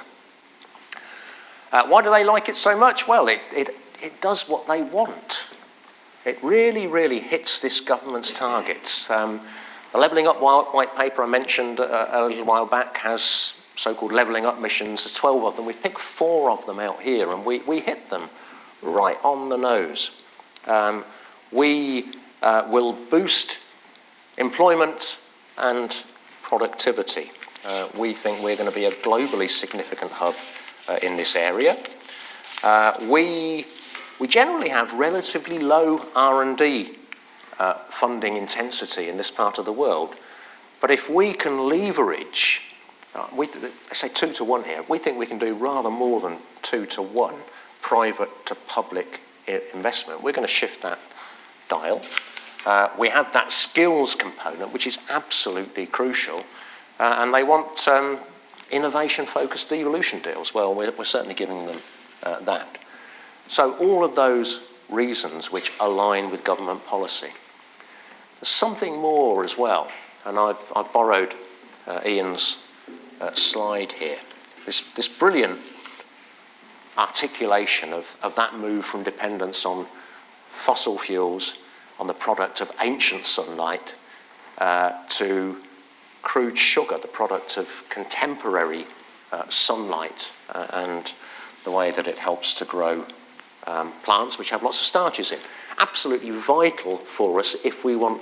Why do they like it so much? Well, it does what they want. It really, really hits this government's targets. The Levelling Up white paper I mentioned a little while back has so-called levelling up missions. There's 12 of them. We've picked 4 of them out here, and we hit them right on the nose. We will boost employment and productivity. We think we're going to be a globally significant hub in this area. We generally have relatively low R&D funding intensity in this part of the world, but if we can leverage, I say 2 to 1 here, we think we can do rather more than 2 to 1 private to public investment. We're going to shift that dial. We have that skills component, which is absolutely crucial, and they want innovation-focused devolution deals. Well, we're certainly giving them that. So all of those reasons which align with government policy. There's something more as well, and I've borrowed Ian's slide here. This brilliant articulation of that move from dependence on fossil fuels, on the product of ancient sunlight, to crude sugar, the product of contemporary sunlight, and the way that it helps to grow plants which have lots of starches in. Absolutely vital for us if we want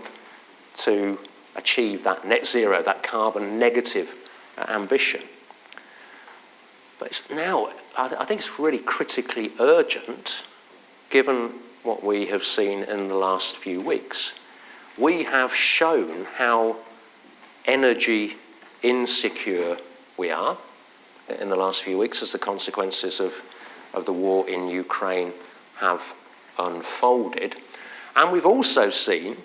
to achieve that net zero, that carbon negative ambition. But it's now, I think it's really critically urgent, given what we have seen in the last few weeks. We have shown how energy insecure we are in the last few weeks as the consequences of the war in Ukraine have unfolded. And we've also seen,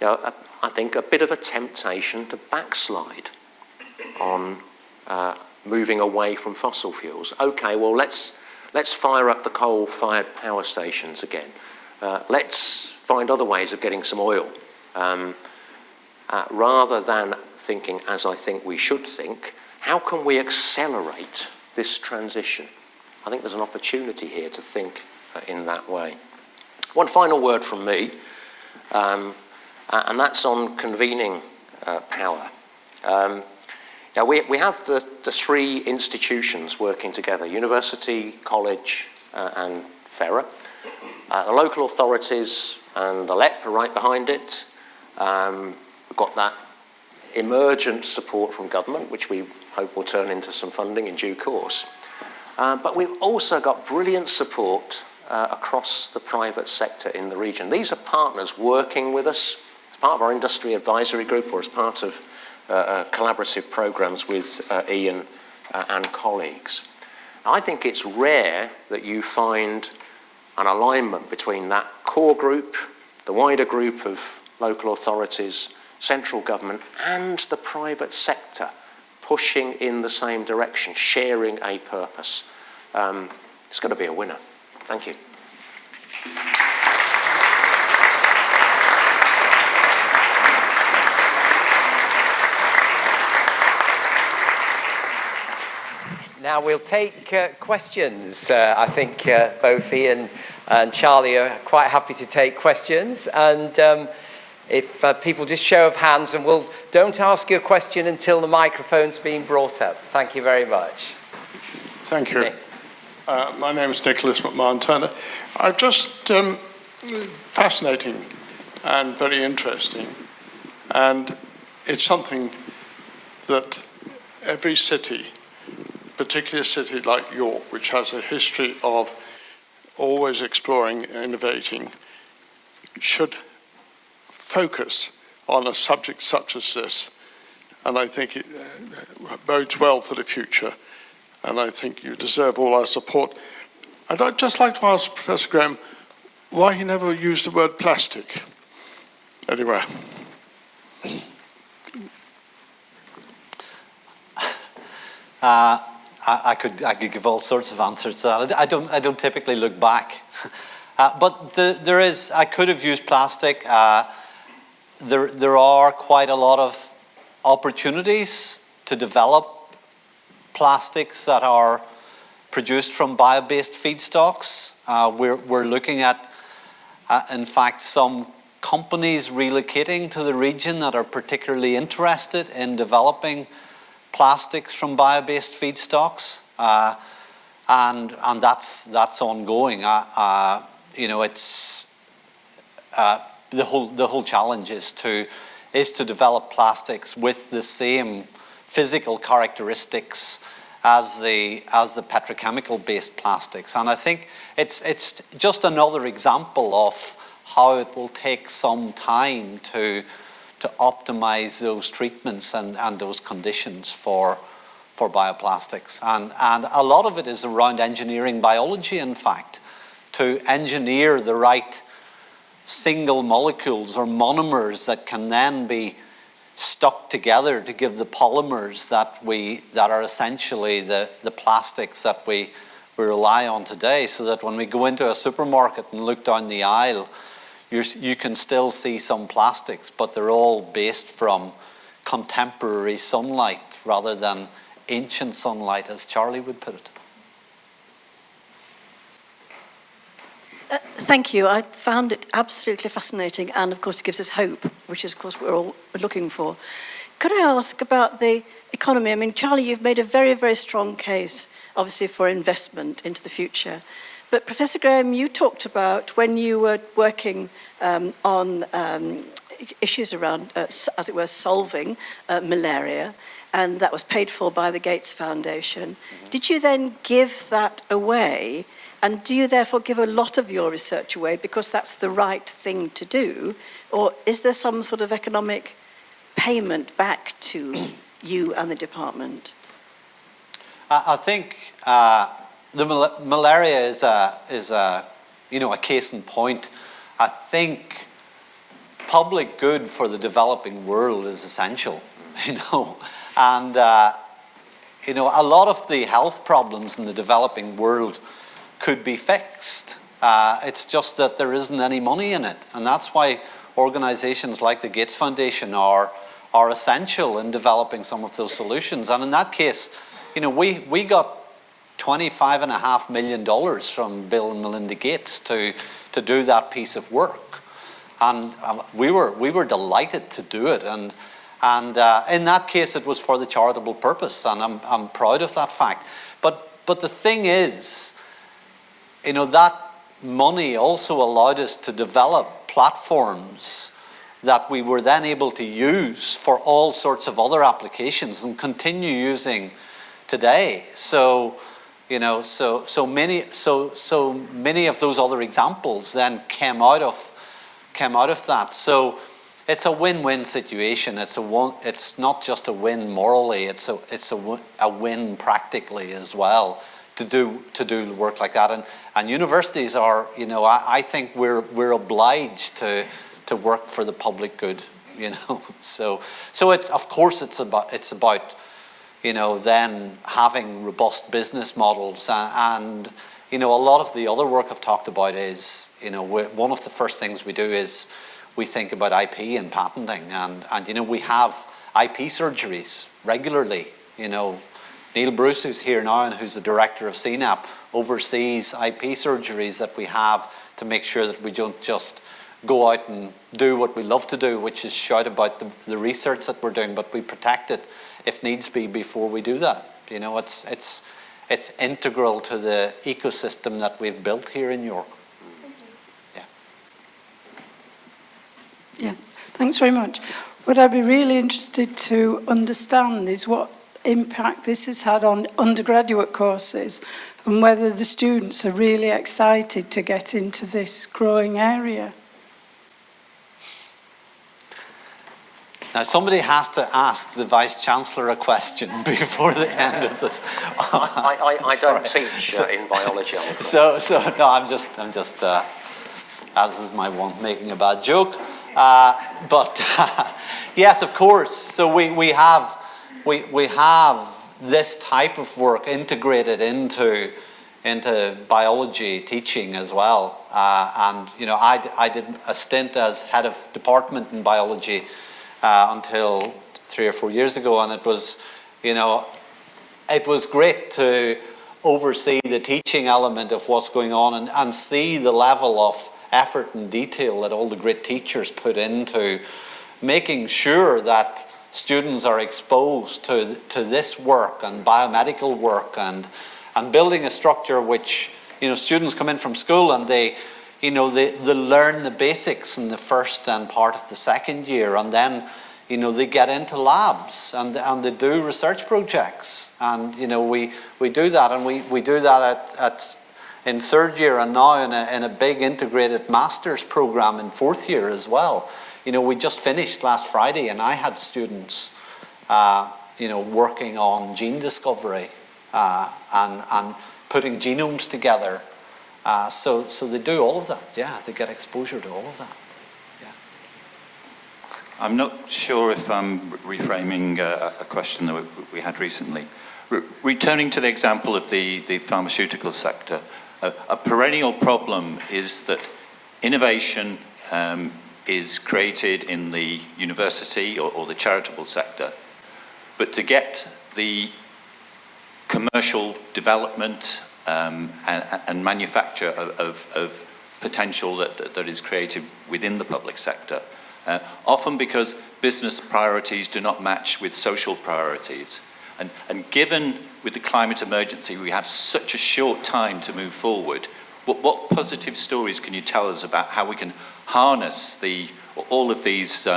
I think, a bit of a temptation to backslide on moving away from fossil fuels. Okay, well, let's fire up the coal-fired power stations again. Let's find other ways of getting some oil. Rather than thinking, as I think we should think, how can we accelerate this transition? I think there's an opportunity here to think in that way. One final word from me, and that's on convening power. Now we have the 3 institutions working together, university, college, and FERA. The local authorities and the LEP are right behind it. We've got that emergent support from government, which we hope will turn into some funding in due course. But we've also got brilliant support across the private sector in the region. These are partners working with us as part of our industry advisory group or as part of collaborative programs with Ian and colleagues. I think it's rare that you find an alignment between that core group, the wider group of local authorities, central government, and the private sector pushing in the same direction, sharing a purpose. It's going to be a winner. Thank you. Now we'll take questions. I think both Ian and Charlie are quite happy to take questions. And if people just show of hands, and don't ask your question until the microphone's been brought up. Thank you very much. Thank you. My name is Nicholas McMahon-Turner. I've just, fascinating and very interesting. And it's something that every city, particularly a city like York, which has a history of always exploring, innovating, should focus on a subject such as this. And I think it bodes well for the future. And I think you deserve all our support. I'd just like to ask Professor Graham why he never used the word plastic anywhere. I could give all sorts of answers to that. I don't typically look back, but there is. I could have used plastic. There are quite a lot of opportunities to develop plastics that are produced from bio-based feedstocks. We're looking at, in fact, some companies relocating to the region that are particularly interested in developing plastics from bio-based feedstocks, and that's ongoing. It's the whole challenge is to develop plastics with the same physical characteristics as the petrochemical based plastics, and I think it's just another example of how it will take some time to optimize those treatments and those conditions for bioplastics. And a lot of it is around engineering biology, in fact, to engineer the right single molecules or monomers that can then be stuck together to give the polymers that are essentially the plastics that we rely on today, so that when we go into a supermarket and look down the aisle, you can still see some plastics, but they're all based from contemporary sunlight rather than ancient sunlight, as Charlie would put it. Thank you. I found it absolutely fascinating, and of course it gives us hope, which is of course we're all looking for. Could I ask about the economy? I mean, Charlie, you've made a very, very strong case, obviously, for investment into the future. But Professor Graham, you talked about when you were working on issues around, as it were, solving malaria, and that was paid for by the Gates Foundation. Did you then give that away? And do you therefore give a lot of your research away because that's the right thing to do? Or is there some sort of economic payment back to you and the department? I think the malaria is a case in point. I think public good for the developing world is essential, and a lot of the health problems in the developing world could be fixed. It's just that there isn't any money in it, and that's why organizations like the Gates Foundation are essential in developing some of those solutions. And in that case, we got $25.5 million from Bill and Melinda Gates to do that piece of work, and we were delighted to do it. And in that case, it was for the charitable purpose, and I'm proud of that fact. But the thing is, that money also allowed us to develop platforms that we were then able to use for all sorts of other applications and continue using today. So many of those other examples then came out of that. So it's a win-win situation. It's not just a win morally. It's a win practically as well to do work like that. And universities are, I think we're obliged to work for the public good. So it's, of course, it's about then having robust business models, and a lot of the other work I've talked about is, one of the first things we do is we think about IP and patenting, and we have IP surgeries regularly. Neil Bruce, who's here now and who's the director of CNAP, oversees IP surgeries that we have to make sure that we don't just go out and do what we love to do, which is shout about the research that we're doing, but we protect it if needs be before we do that. It's integral to the ecosystem that we've built here in York. Yeah, thanks very much. What I'd be really interested to understand is what impact this has had on undergraduate courses and whether the students are really excited to get into this growing area. Now, somebody has to ask the Vice-Chancellor a question before the end of this. I don't teach in biology, I'm afraid. No, I'm just as is my wont, making a bad joke. But yes, of course. So we have this type of work integrated into biology teaching as well. And you know, I did a stint as head of department in biology until 3 or 4 years ago, and it was, you know, it was great to oversee the teaching element of what's going on and see the level of effort and detail that all the great teachers put into making sure that students are exposed to this work and biomedical work and building a structure which, you know, students come in from school and they learn the basics in the first and part of the second year, and then, you know, they get into labs and they do research projects, and you know, we do that, and we do that in third year, and now in a big integrated master's program in fourth year as well. You know, we just finished last Friday, and I had students, you know, working on gene discovery and putting genomes together. So they do all of that. Yeah, they get exposure to all of that. Yeah. I'm not sure if I'm reframing a question that we had recently. Returning to the example of the pharmaceutical sector, a perennial problem is that innovation is created in the university or the charitable sector, but to get the commercial development and manufacture of potential that is created within the public sector, often because business priorities do not match with social priorities. And given with the climate emergency, we have such a short time to move forward, what positive stories can you tell us about how we can harness all of these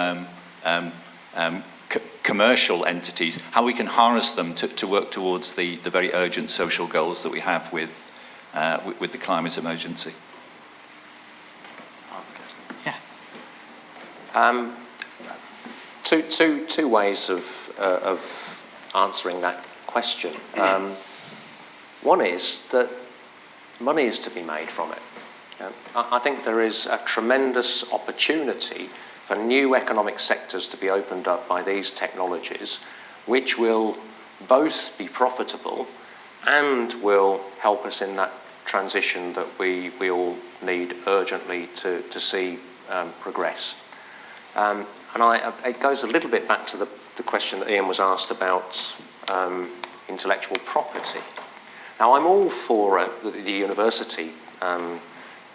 commercial entities, how we can harness them to work towards the very urgent social goals that we have with the climate emergency? Yeah. Two ways of answering that question. One is that money is to be made from it. I think there is a tremendous opportunity for new economic sectors to be opened up by these technologies, which will both be profitable and will help us in that transition that we all need urgently to see progress. And it goes a little bit back to the question that Ian was asked about intellectual property. Now, I'm all for the university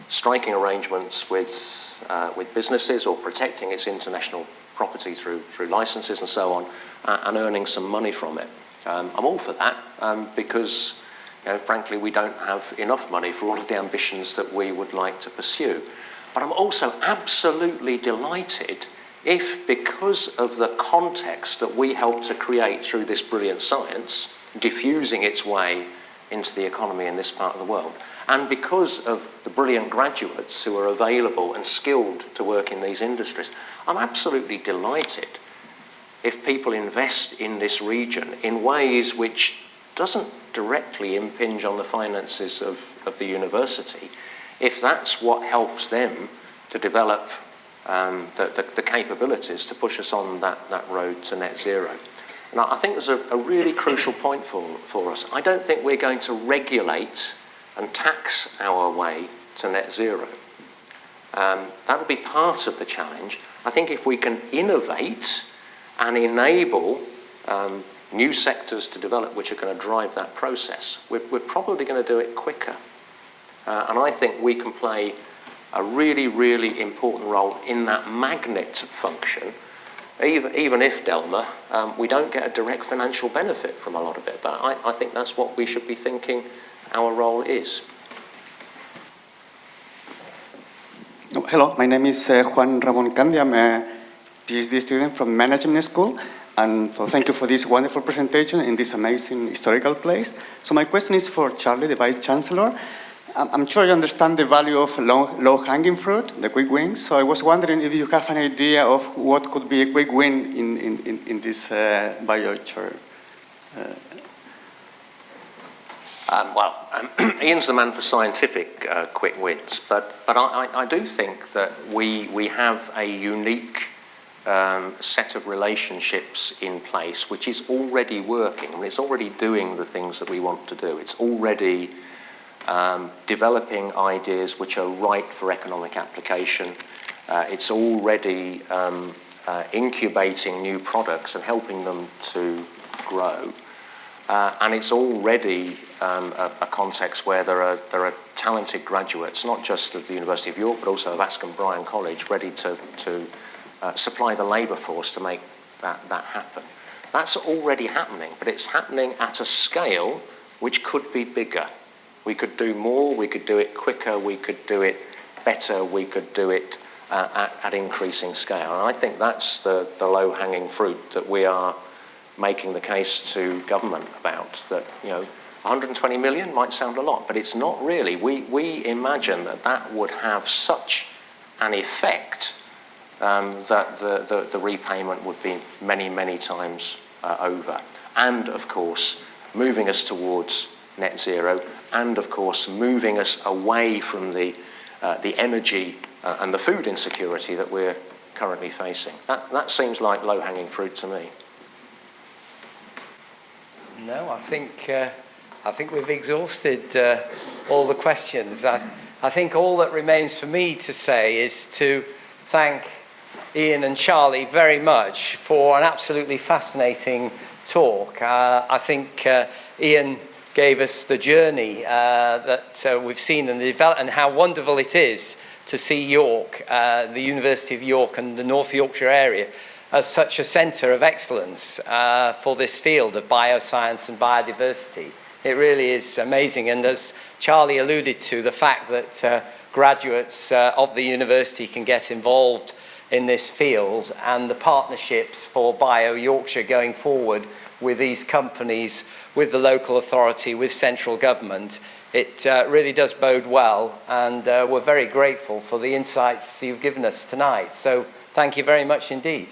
striking arrangements with businesses or protecting its international property through licenses and so on, and earning some money from it. I'm all for that because, you know, frankly, we don't have enough money for all of the ambitions that we would like to pursue. But I'm also absolutely delighted if, because of the context that we help to create through this brilliant science, diffusing its way into the economy in this part of the world, and because of the brilliant graduates who are available and skilled to work in these industries, I'm absolutely delighted if people invest in this region in ways which doesn't directly impinge on the finances of the university, if that's what helps them to develop the capabilities to push us on that road to net zero. And I think there's a really crucial point for us. I don't think we're going to regulate and tax our way to net zero. That'll be part of the challenge. I think if we can innovate and enable new sectors to develop which are going to drive that process, we're probably going to do it quicker. And I think we can play a really, really important role in that magnet function, even if, Delma, we don't get a direct financial benefit from a lot of it. But I think that's what we should be thinking our role is. Hello, my name is Juan Ramon Candia. I'm a PhD student from Management School. And so thank you for this wonderful presentation in this amazing historical place. So my question is for Charlie, the Vice-Chancellor. I'm sure you understand the value of low-hanging fruit, the quick wins. So I was wondering if you have an idea of what could be a quick win in this BioYorkshire. Ian's the man for scientific quick wins, but I do think that we have a unique set of relationships in place which is already working. I mean, it's already doing the things that we want to do. It's already developing ideas which are right for economic application. It's already incubating new products and helping them to grow. And it's already a context where there are talented graduates, not just of the University of York, but also of Askham Bryan College, ready to supply the labour force to make that happen. That's already happening, but it's happening at a scale which could be bigger. We could do more, we could do it quicker, we could do it better, we could do it at increasing scale. And I think that's the low-hanging fruit that we are making the case to government about, that, you know, 120 million might sound a lot, but it's not really. We imagine that would have such an effect that the repayment would be many, many times over. And, of course, moving us towards net zero, and, of course, moving us away from the energy and the food insecurity that we're currently facing. That seems like low-hanging fruit to me. No, I think we've exhausted all the questions. I think all that remains for me to say is to thank Ian and Charlie very much for an absolutely fascinating talk. I think Ian gave us the journey that we've seen and and how wonderful it is to see York, the University of York and the North Yorkshire area, as such a centre of excellence for this field of bioscience and biodiversity. It really is amazing, and as Charlie alluded to, the fact that graduates of the university can get involved in this field, and the partnerships for BioYorkshire going forward with these companies, with the local authority, with central government, it really does bode well, and we're very grateful for the insights you've given us tonight. So thank you very much indeed.